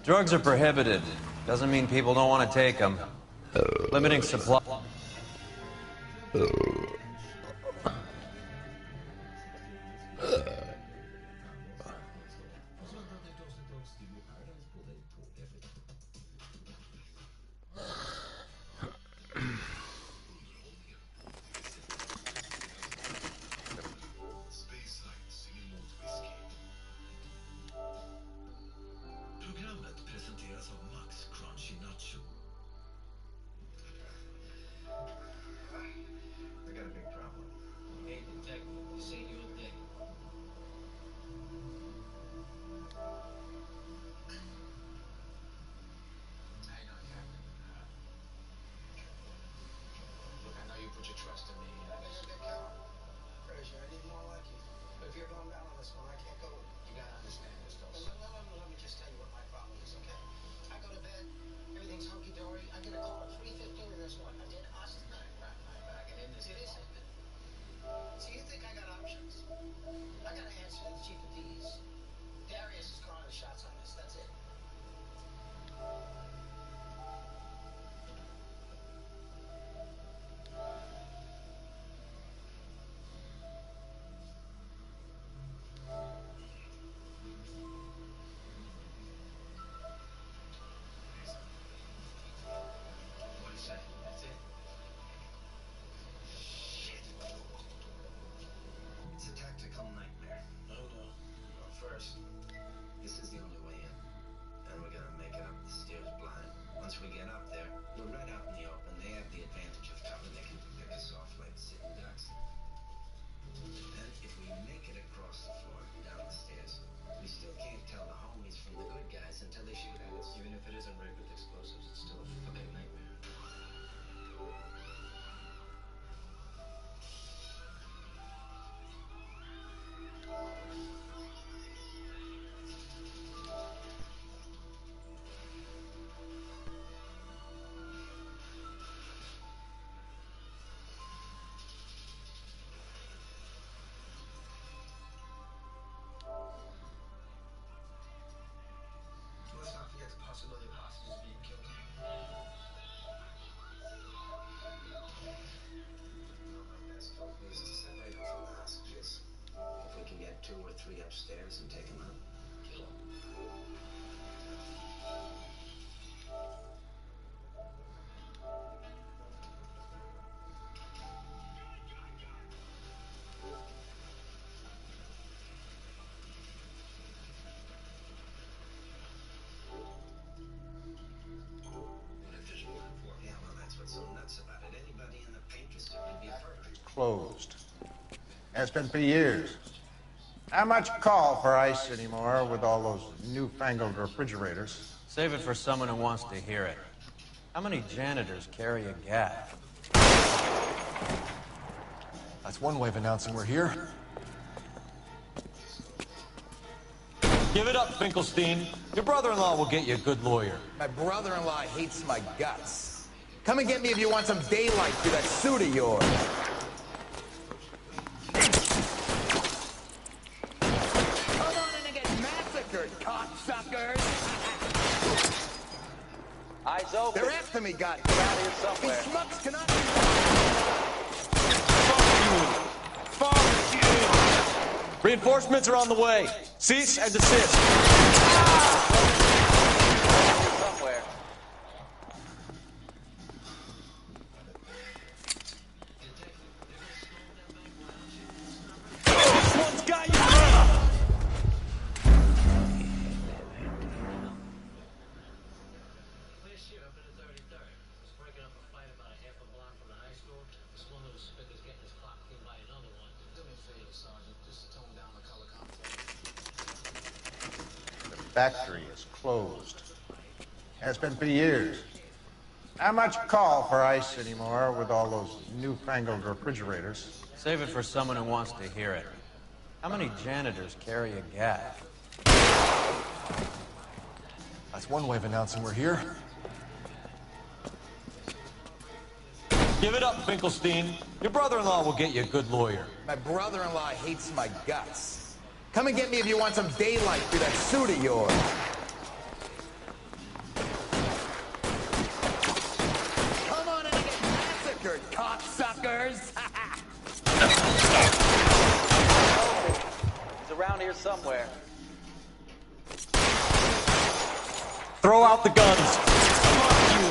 Speaker 13: Drugs are prohibited. Doesn't mean people don't want to take them. Limiting supply.
Speaker 16: Programmet presenteras av Max Crunchy Nacho.
Speaker 14: I gotta be
Speaker 20: closed. Has been for years. Not much call for ice anymore with all those newfangled refrigerators.
Speaker 13: Save it for someone who wants to hear it. How many janitors carry a gaff?
Speaker 3: That's one way of announcing we're here.
Speaker 13: Give it up, Finkelstein. Your brother-in-law will get you a good lawyer.
Speaker 4: My brother-in-law hates my guts. Come and get me if you want some daylight through that suit of yours. Come on in and get massacred, cocksuckers!
Speaker 6: Eyes open.
Speaker 4: They're after me, God.
Speaker 6: Get out of here somewhere.
Speaker 4: These schmucks cannot be...
Speaker 13: Fuck you! Reinforcements are on the way. Cease and desist.
Speaker 6: Somewhere.
Speaker 13: This one's got you.
Speaker 20: Factory is closed. Has been for years. Not much call for ice anymore with all those newfangled refrigerators.
Speaker 13: Save it for someone who wants to hear it. How many janitors carry a gaff?
Speaker 3: That's one way of announcing we're here.
Speaker 13: Give it up, Finkelstein. Your brother-in-law will get you a good lawyer.
Speaker 4: My brother-in-law hates my guts. Come and get me if you want some daylight through that suit of yours. Come on in and get massacred, cocksuckers!
Speaker 6: He's around here somewhere.
Speaker 13: Throw out the guns. Fuck you.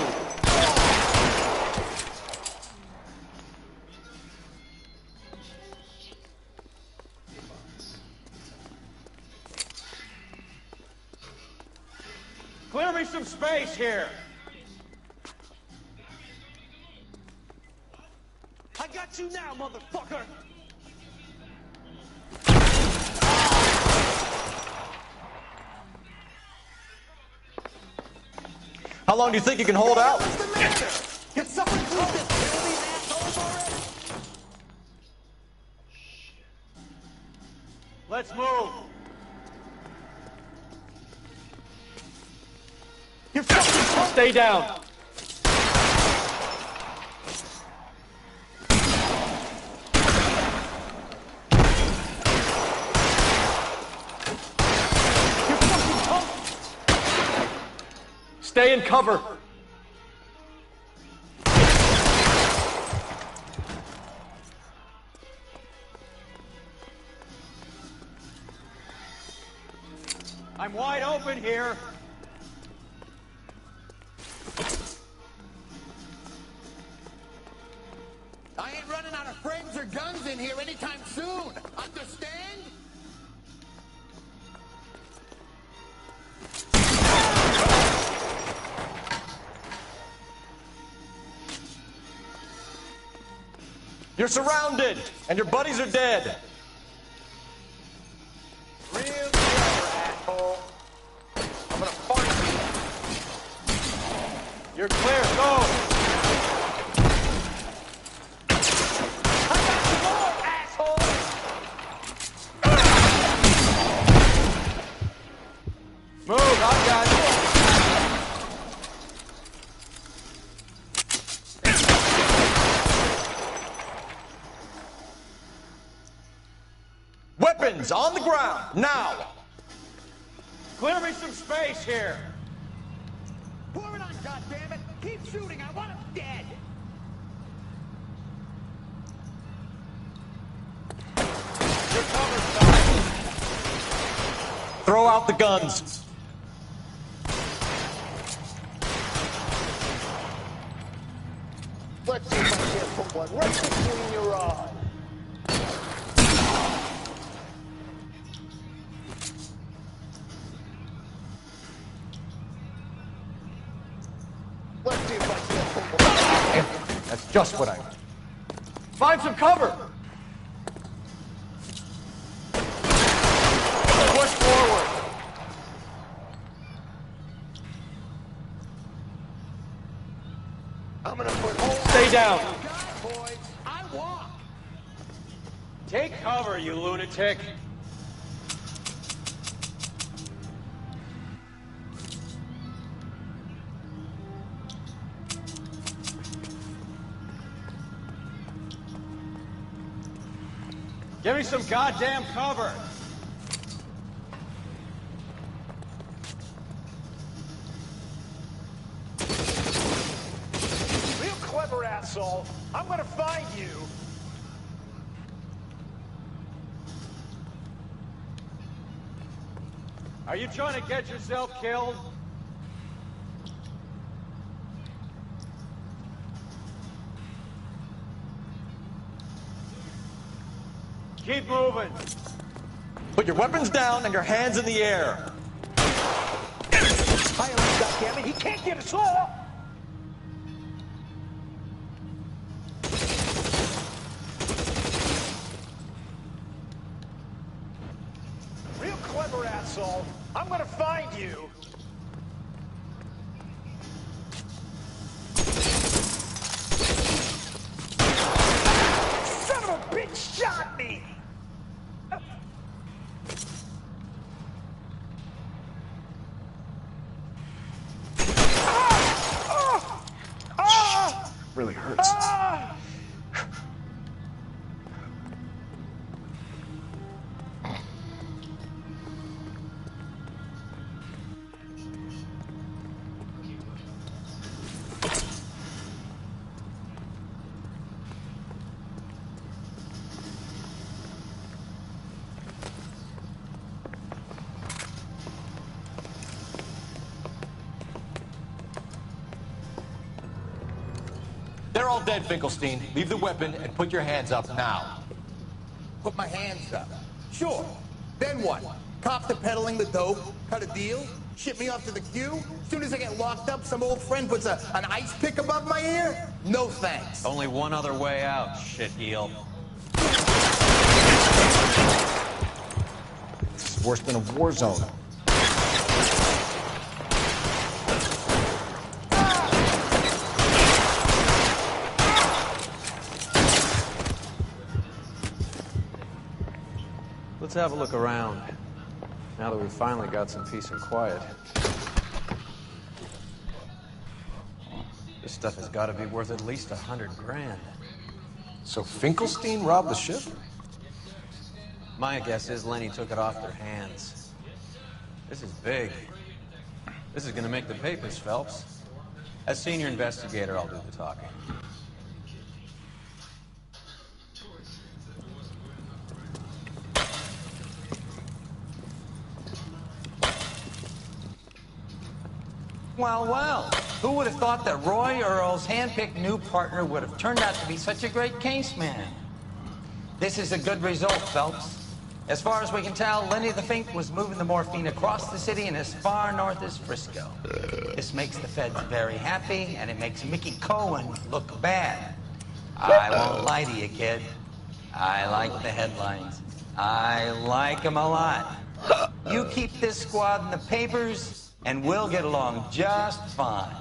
Speaker 13: Clear me some space here.
Speaker 6: I got you now, motherfucker!
Speaker 13: How long do you think you can hold out?
Speaker 4: What's the matter? Can someone please just kill these assholes already?
Speaker 13: Let's move.
Speaker 4: You're fucking...
Speaker 13: Stay down. Stay in cover. I'm wide open here.
Speaker 4: I ain't running out of frames or guns in here anytime soon. Understand?
Speaker 13: You're surrounded, and your buddies are dead.
Speaker 4: Real clever, asshole. I'm gonna find you.
Speaker 13: You're clear. Go.
Speaker 4: I got some more, asshole.
Speaker 13: Move. I've got you. Weapons on the ground, now! Clear me some space here!
Speaker 4: Pour it on, goddammit! Keep shooting, I want him dead!
Speaker 13: Your cover, son! Throw out the guns!
Speaker 4: Let's see if I can't put one right between your eyes.
Speaker 3: That's just what I need.
Speaker 7: Find some cover! Push forward!
Speaker 6: I'm gonna put holes.
Speaker 7: Stay down!
Speaker 6: Boys, I walk.
Speaker 7: Take cover, you lunatic! Give me some goddamn cover!
Speaker 6: Real clever asshole. I'm gonna find you.
Speaker 7: Are you trying to get yourself killed? Keep moving. Put your weapons down and your hands in the air.
Speaker 6: Fire him, goddammit. He can't get us all. Real clever asshole. I'm gonna find you. Son of a bitch shot me.
Speaker 3: Really hurts.
Speaker 7: They're all dead, Finkelstein. Leave the weapon and put your hands up now.
Speaker 4: Put my hands up. Sure. Then what? Cops are peddling the dope, cut a deal, ship me off to the queue? Soon as I get locked up, some old friend puts an ice pick above my ear? No thanks.
Speaker 13: Only one other way out, shit heel.
Speaker 20: It's worse than a war zone.
Speaker 13: Let's have a look around, now that we've finally got some peace and quiet. This stuff has got to be worth at least 100 grand.
Speaker 7: So Finkelstein robbed the ship?
Speaker 13: My guess is Lenny took it off their hands. This is big. This is going to make the papers, Phelps. As senior investigator, I'll do the talking.
Speaker 8: Well, well, who would have thought that Roy Earl's hand-picked new partner would have turned out to be such a great case man? This is a good result, Phelps. As far as we can tell, Lenny the Fink was moving the morphine across the city and as far north as Frisco. This makes the feds very happy, and it makes Mickey Cohen look bad. I won't lie to you, kid. I like the headlines. I like them a lot. You keep this squad in the papers, and we'll get along just fine.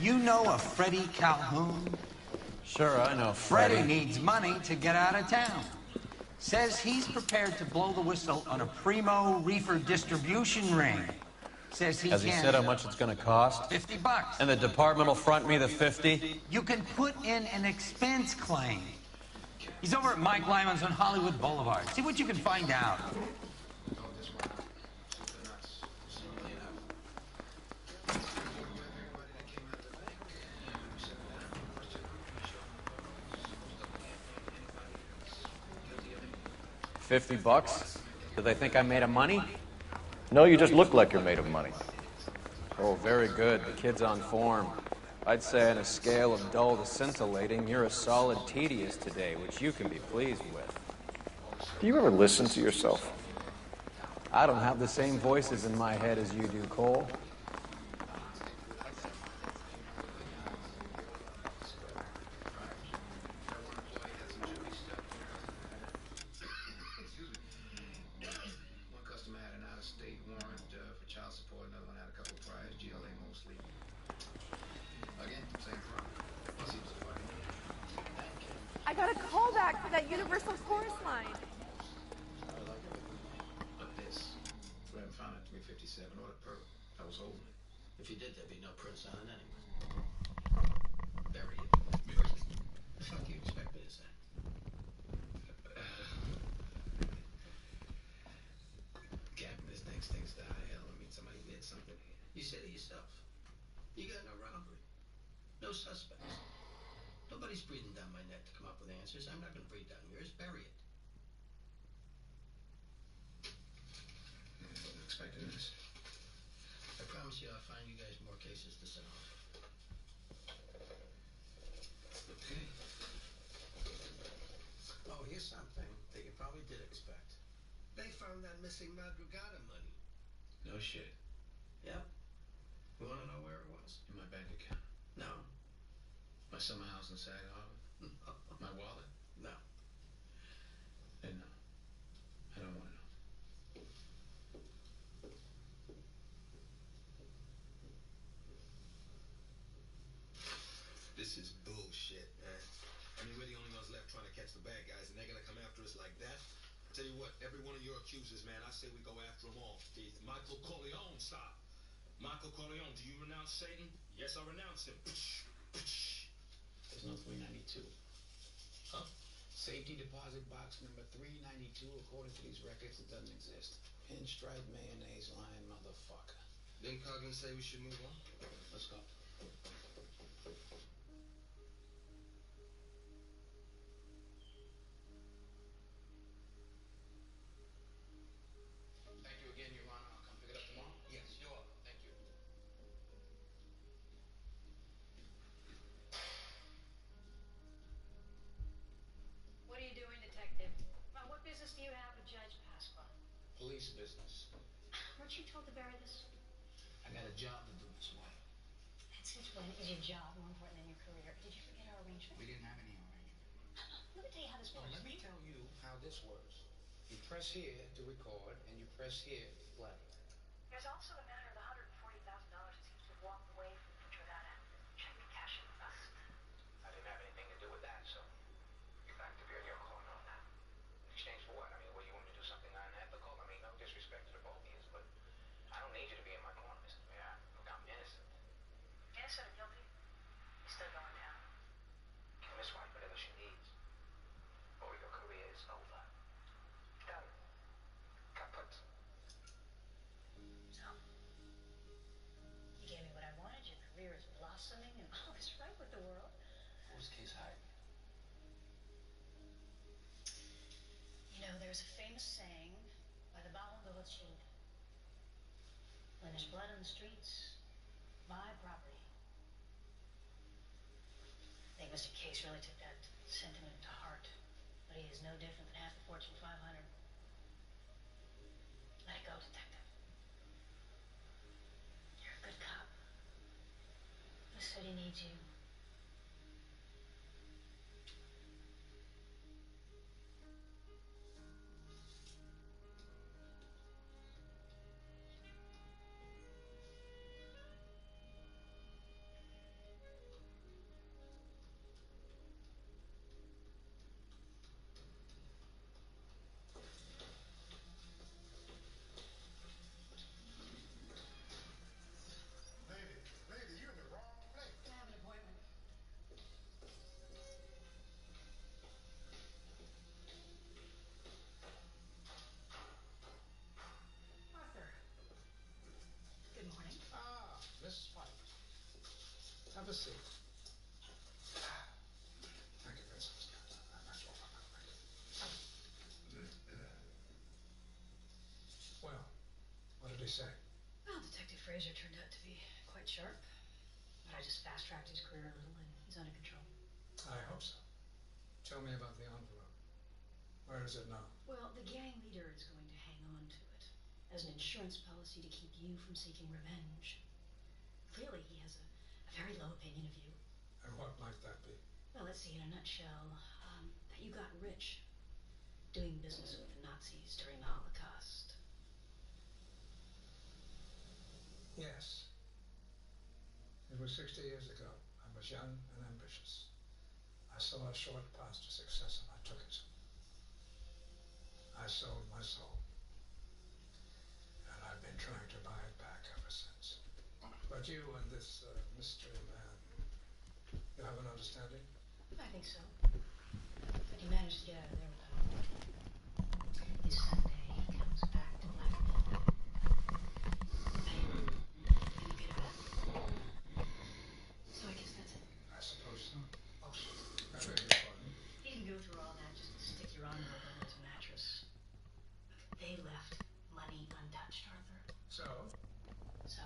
Speaker 8: you know a Freddie Calhoun?
Speaker 13: Sure, I know
Speaker 8: Freddie needs money to get out of town. Says he's prepared to blow the whistle on a primo reefer distribution ring. Says he
Speaker 13: Has he said how much it's gonna cost?
Speaker 8: $50.
Speaker 13: And the department will front me the 50?
Speaker 8: You can put in an expense claim. He's over at Mike Lyman's on Hollywood Boulevard. See what you can find out.
Speaker 13: $50? Do they think I'm made of money?
Speaker 3: No, you just look like you're made of money.
Speaker 13: Oh, very good. The kid's on form. I'd say on a scale of dull to scintillating, you're a solid tedious today, which you can be pleased with.
Speaker 3: Do you ever listen to yourself?
Speaker 13: I don't have the same voices in my head as you do, Cole.
Speaker 17: I got a call back for that Universal Chorus line.
Speaker 11: But this, we haven't found it 357 or the perp. I was holding it. If you did, there'd be no prints on it anyway. Bury it. The fuck you expect me to say? Captain, this thing stinks to high hell. I mean, somebody did something here. You said it yourself. You got no robbery. No suspects. Nobody's breathing down my neck to come up with answers. I'm not going to breathe down yours. Bury it. I wasn't expecting this. I promise you I'll find you guys more cases to solve. Okay. Oh, here's something that you probably did expect. They found that missing Madrugada money. No shit. Yep. You want to know where it was? In my bank account. No. My summer house in Sag Harbor? My wallet? No. Then no. I don't want to know. This is bullshit, man. I mean, we're the only ones left trying to catch the bad guys, and they're gonna come after us like that? I tell you what, every one of your accusers, man, I say we go after them all. The Michael Corleone style. Michael Corleone, do you renounce Satan? Yes, I renounce him. There's no 392. Huh? Safety deposit box number 392, according to these records, it doesn't exist. Pinstripe mayonnaise lying motherfucker. Didn't Coughlin say we should move on? Let's go. Thank you again, Your Honor. I'll come pick it up tomorrow. Yes, sure. Thank you.
Speaker 19: What are you doing, detective? Well, what business do you have with Judge Pasqua?
Speaker 11: Police business.
Speaker 19: Weren't you told to bury this?
Speaker 11: I got a job to do this way.
Speaker 19: And since when is your job more important than your career? Did you forget our arrangement?
Speaker 11: We didn't have any arrangement.
Speaker 19: Let me tell you how this
Speaker 11: No,
Speaker 19: works.
Speaker 11: let me tell you how this works. You press here to record, and you press here to play.
Speaker 19: There's also the matter of the $140,000 that seems to have walked away from Petrolata. Check the cash in the bust.
Speaker 11: I didn't have anything to do with that, so you're back to being your corner on that. In exchange for what? I mean, what, you want me to do something unethical? I mean, no disrespect to the both of you, but I don't need you to be in my corner, Mr. Mayor. Look, I'm innocent.
Speaker 19: Innocent or guilty? You're still going down.
Speaker 11: Give Miss White whatever she needs. Or your career is over. Done. Kaput.
Speaker 19: So, you gave me what I wanted. Your career is blossoming and all is right with the world.
Speaker 11: Whose case hiding?
Speaker 19: You know, there's a famous saying by the Baron de Rothschild. When there's blood on the streets, buy property. I think Mr. Case really took that sentiment to heart. But he is no different than half the Fortune 500. Let it go, detective. You're a good cop. The city needs you.
Speaker 11: Have a seat. Thank you, Vincent. Well, what did he say?
Speaker 19: Well, Detective Fraser turned out to be quite sharp. But I just fast-tracked his career a little, and he's under control.
Speaker 11: I hope so. Tell me about the envelope. Where is it now?
Speaker 19: Well, the gang leader is going to hang on to it as an insurance policy to keep you from seeking revenge. Clearly, he has a very low opinion of you.
Speaker 11: And what might that be?
Speaker 19: Well, let's see, in a nutshell, that you got rich doing business with the Nazis during the Holocaust.
Speaker 11: Yes. It was 60 years ago. I was young and ambitious. I saw a short path to success and I took it. I sold my soul. And I've been trying to buy it back ever since. But you and this mystery man, you have an understanding?
Speaker 19: I think so. But he managed to get out of there without a fight. This Sunday, he comes back to Black Panther. And you get it back. So I guess that's it.
Speaker 11: I suppose so. Oh, I beg your pardon.
Speaker 19: You can go through all that just to stick your envelope under his mattress. But they left money untouched, Arthur.
Speaker 11: So?
Speaker 19: So,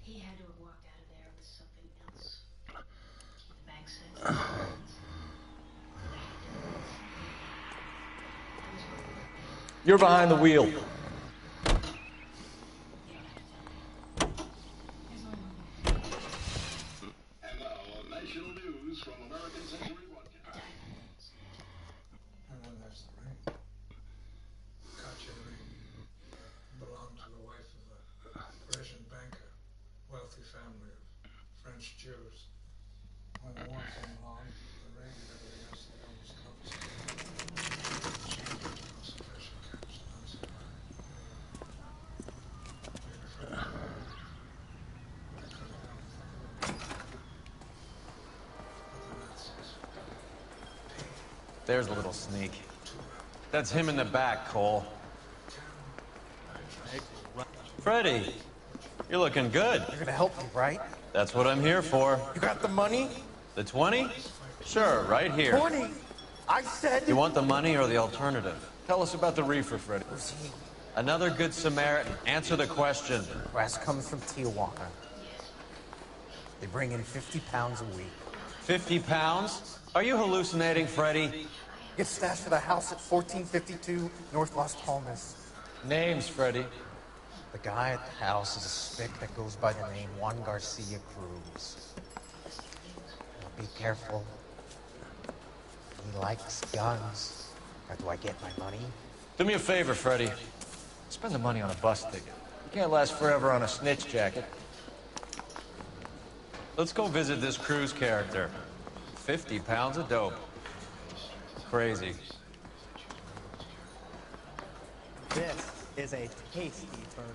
Speaker 19: he had to have walked out of there with something else. The bank says.
Speaker 7: You're behind the wheel.
Speaker 16: And now, national news from American Century Broadcasting.
Speaker 11: And then there's the ring. Cartier ring. Belonged to the wife of a Parisian banker. Wealthy family of French Jews. When the war came along, the ring and everything else they owned was confiscated. Concentration camps, Nazi line.
Speaker 13: There's a little sneak. That's him in the back, Cole. Freddie, you're looking good.
Speaker 9: You're gonna help me, right?
Speaker 13: That's what I'm here for.
Speaker 9: You got the money?
Speaker 13: The 20? Sure, right here.
Speaker 9: 20? I said...
Speaker 13: You want the money or the alternative?
Speaker 7: Tell us about the reefer, Freddie.
Speaker 9: Who's he?
Speaker 13: Another good Samaritan. Answer the question.
Speaker 9: Brass comes from Tijuana. They bring in 50 pounds a week.
Speaker 13: 50 pounds? Are you hallucinating, Freddie?
Speaker 9: Get stashed at a house at 1452 North Las Palmas.
Speaker 7: Names, Freddie.
Speaker 9: The guy at the house is a spick that goes by the name Juan Garcia Cruz. Now be careful. He likes guns. Now, do I get my money?
Speaker 7: Do me a favor, Freddie. Spend the money on a bus ticket. You can't last forever on a snitch jacket.
Speaker 13: Let's go visit this Cruz character. 50 pounds of dope. Crazy.
Speaker 9: This is a tasty burger.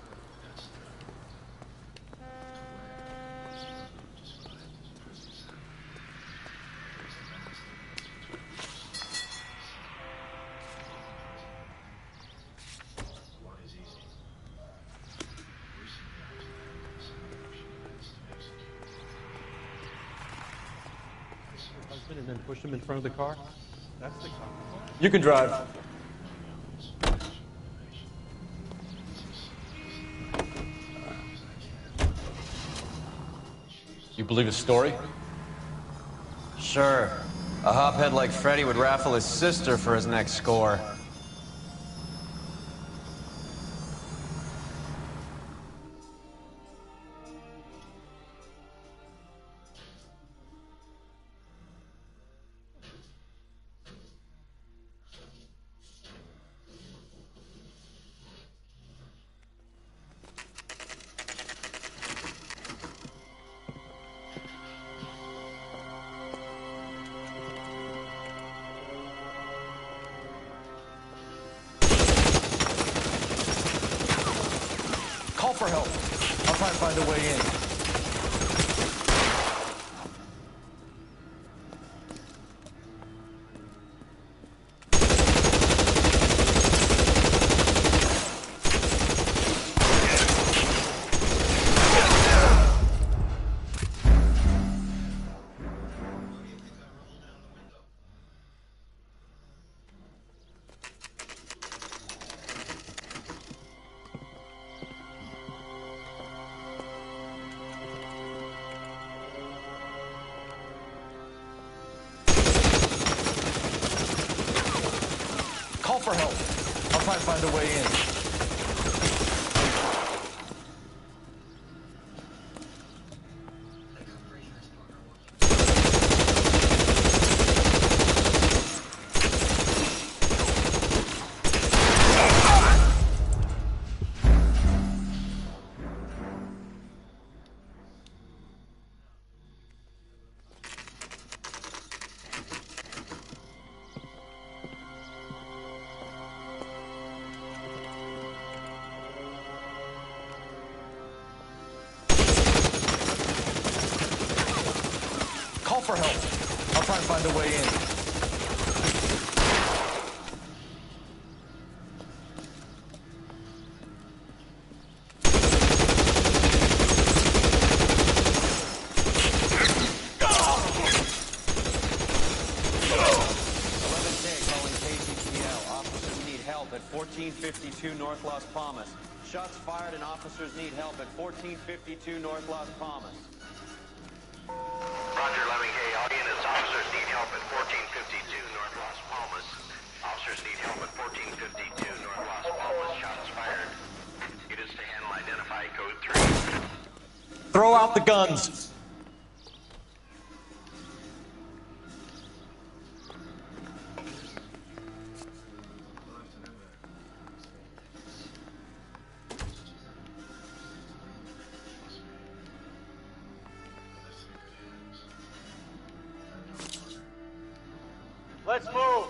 Speaker 10: And then push him in front of the car? That's the car.
Speaker 7: You can drive. You believe his story?
Speaker 13: Sure. A hophead like Freddie would raffle his sister for his next score.
Speaker 7: Call for help. I'll try and find a way in.
Speaker 13: I'll try to find a way in. Call for help. I'll try and find a way in. At 1452 North Las Palmas. Shots fired and officers need help at 1452 North Las Palmas.
Speaker 21: Roger, 11K. All units, officers need help at 1452 North Las Palmas. Officers need help at 1452 North Las Palmas. Shots fired. Units to handle identify code 3.
Speaker 13: Throw out the guns.
Speaker 6: Let's move.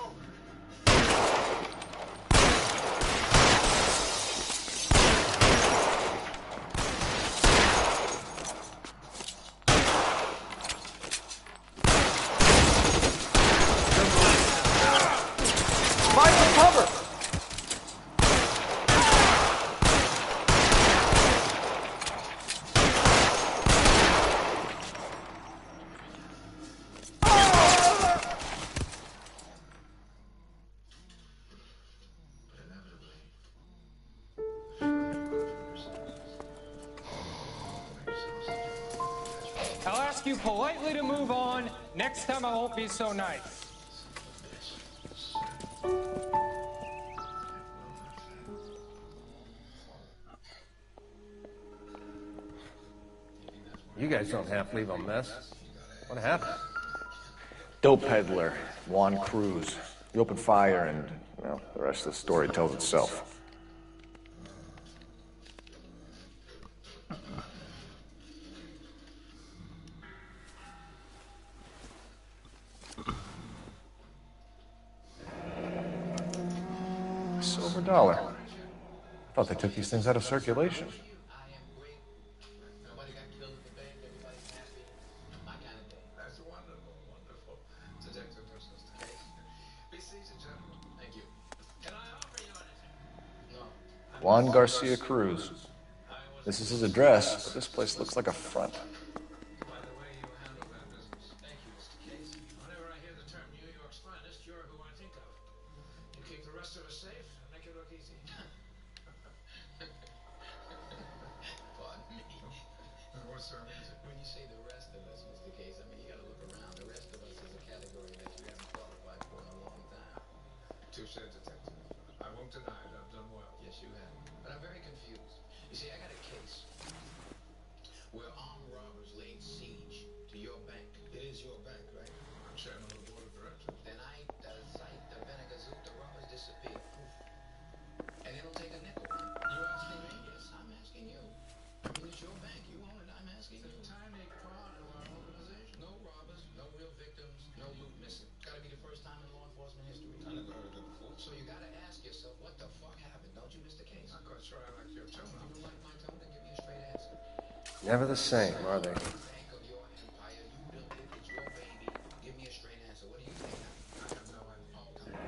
Speaker 1: Find some cover.
Speaker 5: I'll ask you politely to move on. Next time I won't be so nice.
Speaker 7: You guys don't half leave a mess. What happened?
Speaker 3: Dope peddler, Juan Cruz. He opened fire and, well, the rest of the story tells itself. Silver dollar. I thought they took these things out of circulation. Juan Garcia Cruz. This is his address, but this place looks like a front.
Speaker 11: When you say the rest of us, Mr. Case, I mean, you gotta look around. The rest of us is a category that you haven't qualified for in a long time.
Speaker 14: Touche, detective. I won't deny it. I've done well.
Speaker 11: Yes, you have. But I'm very confused. You see, I got a case where armed robbers laid siege to your bank. It is your bank, right?
Speaker 14: I'm chairman of the board of directors.
Speaker 11: Then I cite the Vinegar Zoot, the robbers disappear. And they don't take a nickel. You asking me? Yes, I'm asking you. I mean, it's your bank. You own it. I'm asking you. It's a tiny part of our organization. No robbers, no real victims, no loot missing. Gotta be the first time in law enforcement history. I never heard of that before. So you gotta ask yourself, what the fuck happened? Don't you, Mr. Case?
Speaker 14: Not quite sure I like your tone.
Speaker 11: If you don't like my tone, then give me a straight answer.
Speaker 7: Never the same, are they?
Speaker 11: Bank of your empire, you built it, it's your baby. Give me a straight answer. What do you think?
Speaker 14: I have no idea.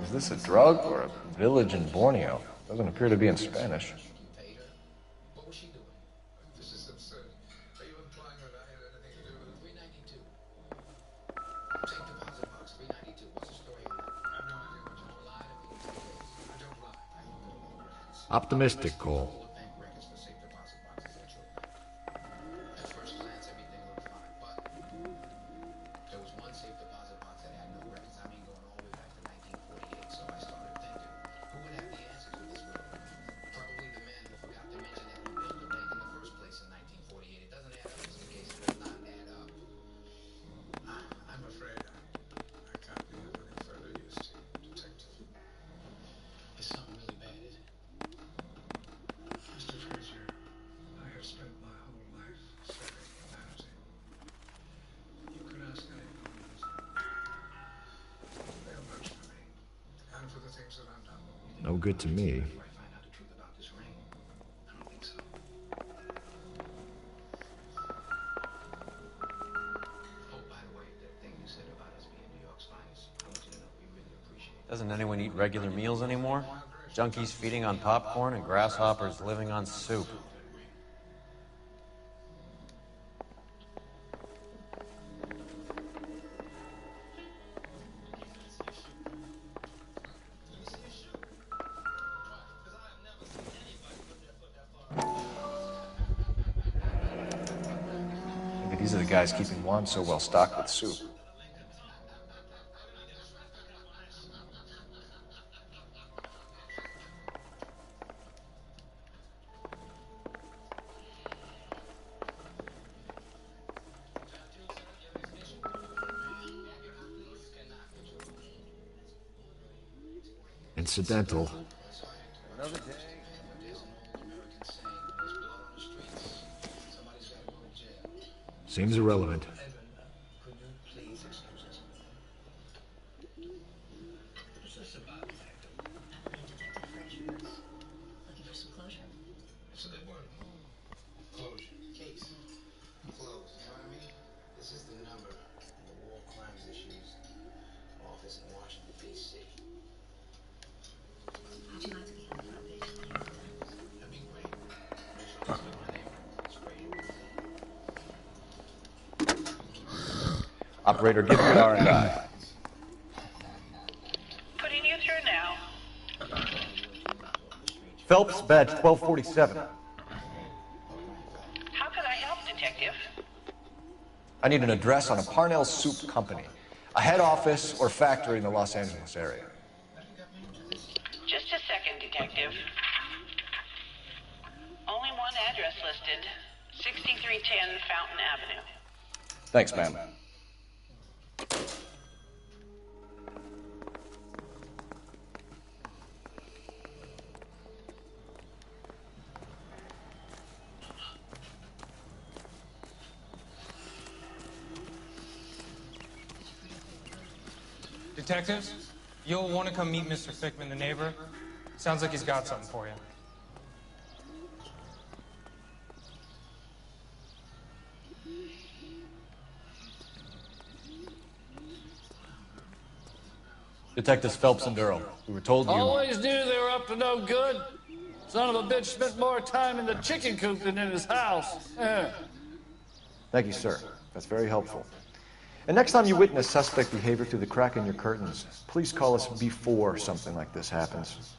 Speaker 3: Is this a drug or a village in Borneo? Doesn't appear to be in Spanish.
Speaker 11: What was she doing?
Speaker 14: This is absurd. Are you implying that I had anything to do with it?
Speaker 11: 392. Safe deposit box, 392. What's the story on that?
Speaker 14: I have no idea what you
Speaker 11: Don't lie to me.
Speaker 14: I don't lie. I won't go over it.
Speaker 7: Optimistic call.
Speaker 11: Bank records for safe deposit box. Is that true? At first glance, everything looked fine, but there was one safe deposit box that had no records. I mean, going all the way back to 1948. So I
Speaker 3: No good to me.
Speaker 13: Doesn't anyone eat regular meals anymore? Junkies feeding on popcorn and grasshoppers living on soup.
Speaker 3: Maybe these are the guys keeping Juan so well stocked with soup. Incidental. Seems irrelevant.
Speaker 19: Looking for some closure?
Speaker 11: That's a good word. Closure. Case. Closed. You know what I mean? This is the number in the War Crimes Issues office in Washington, D.C.
Speaker 19: How'd you like to be on the front page?
Speaker 11: That'd be great. Make sure I spell my name. It's great.
Speaker 3: Operator, give me an R&I.
Speaker 12: Putting you through now.
Speaker 3: Phelps, badge 1247.
Speaker 12: How can I help, Detective?
Speaker 3: I need an address on a Parnell Soup Company, a head office or factory in the Los Angeles area.
Speaker 12: Just a second, Detective. Only one address listed. 6310 Fountain Avenue.
Speaker 3: Thanks, ma'am.
Speaker 5: Detectives, you'll want to come meet Mr. Fickman, the neighbor. Sounds like he's got something for you.
Speaker 3: Detectives Phelps and Durrell. We were told you...
Speaker 18: Always knew they were up to no good. Son of a bitch spent more time in the chicken coop than in his house.
Speaker 3: Thank you, sir. That's very helpful. And next time you witness suspect behavior through the crack in your curtains, please call us before something like this happens.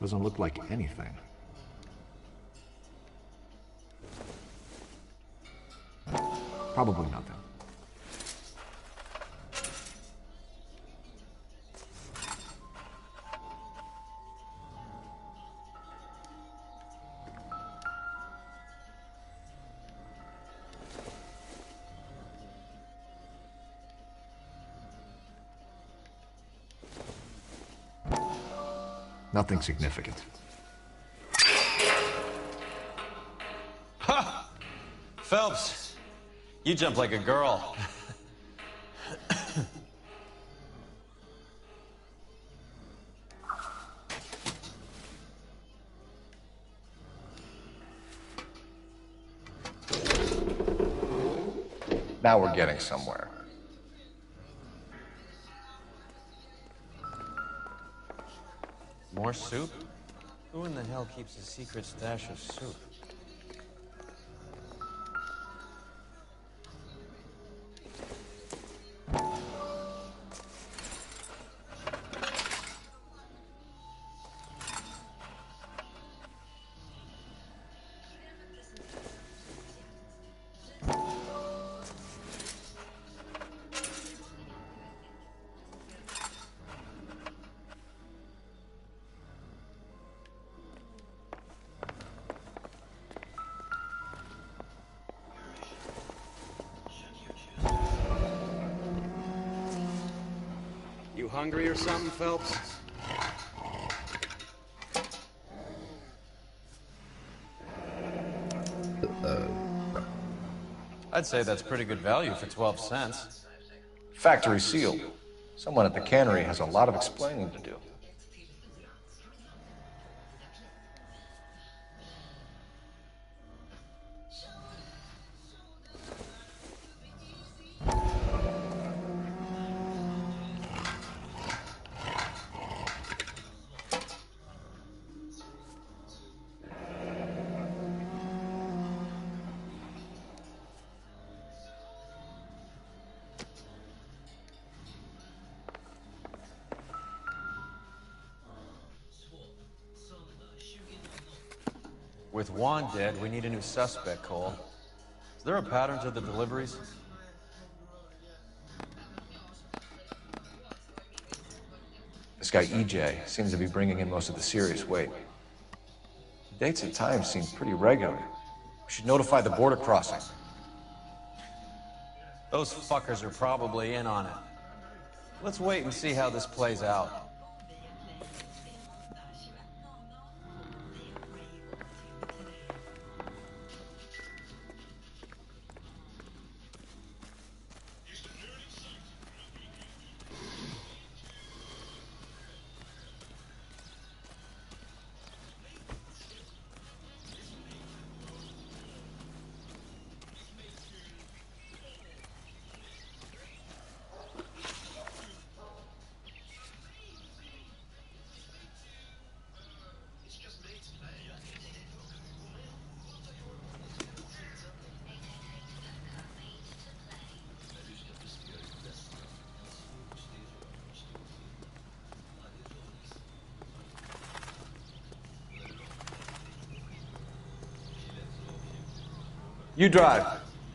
Speaker 3: Doesn't look like anything. Probably nothing. Nothing significant.
Speaker 13: Ha! Phelps, you jump like a girl.
Speaker 3: Now we're getting somewhere.
Speaker 13: More soup? Who in the hell keeps a secret stash of soup?
Speaker 15: You hungry or something, Phelps?
Speaker 13: I'd say that's pretty good value for 12 cents.
Speaker 3: Factory sealed. Someone at the cannery has a lot of explaining to do.
Speaker 13: With Juan dead, we need a new suspect, Cole. Is there a pattern to the deliveries?
Speaker 3: This guy EJ seems to be bringing in most of the serious weight. The dates at times seem pretty regular. We should notify the border crossing.
Speaker 13: Those fuckers are probably in on it. Let's wait and see how this plays out.
Speaker 3: You drive.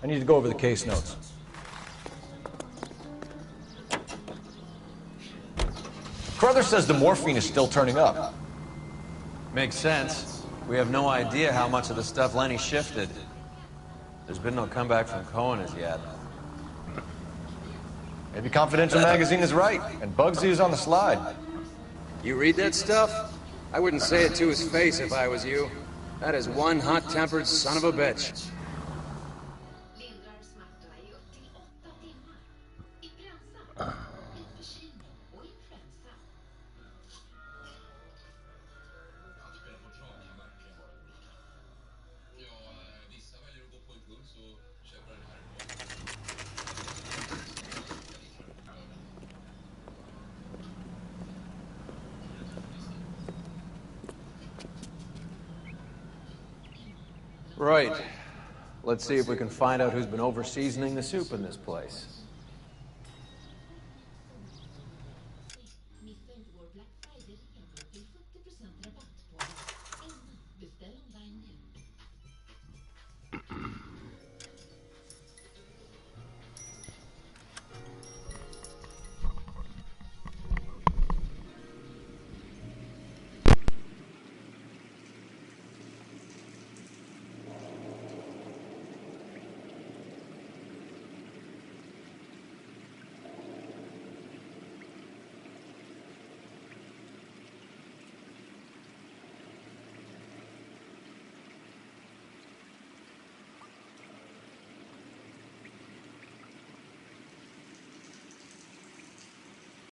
Speaker 3: I need to go over the case notes. Carruthers says the morphine is still turning up.
Speaker 13: Makes sense. We have no idea how much of the stuff Lenny shifted. There's been no comeback from Cohen as yet.
Speaker 3: Maybe Confidential Magazine is right, and Bugsy is on the slide.
Speaker 22: You read that stuff? I wouldn't say it to his face if I was you. That is one hot-tempered son of a bitch.
Speaker 13: Right. Let's see if we can find out who's been over-seasoning the soup in this place.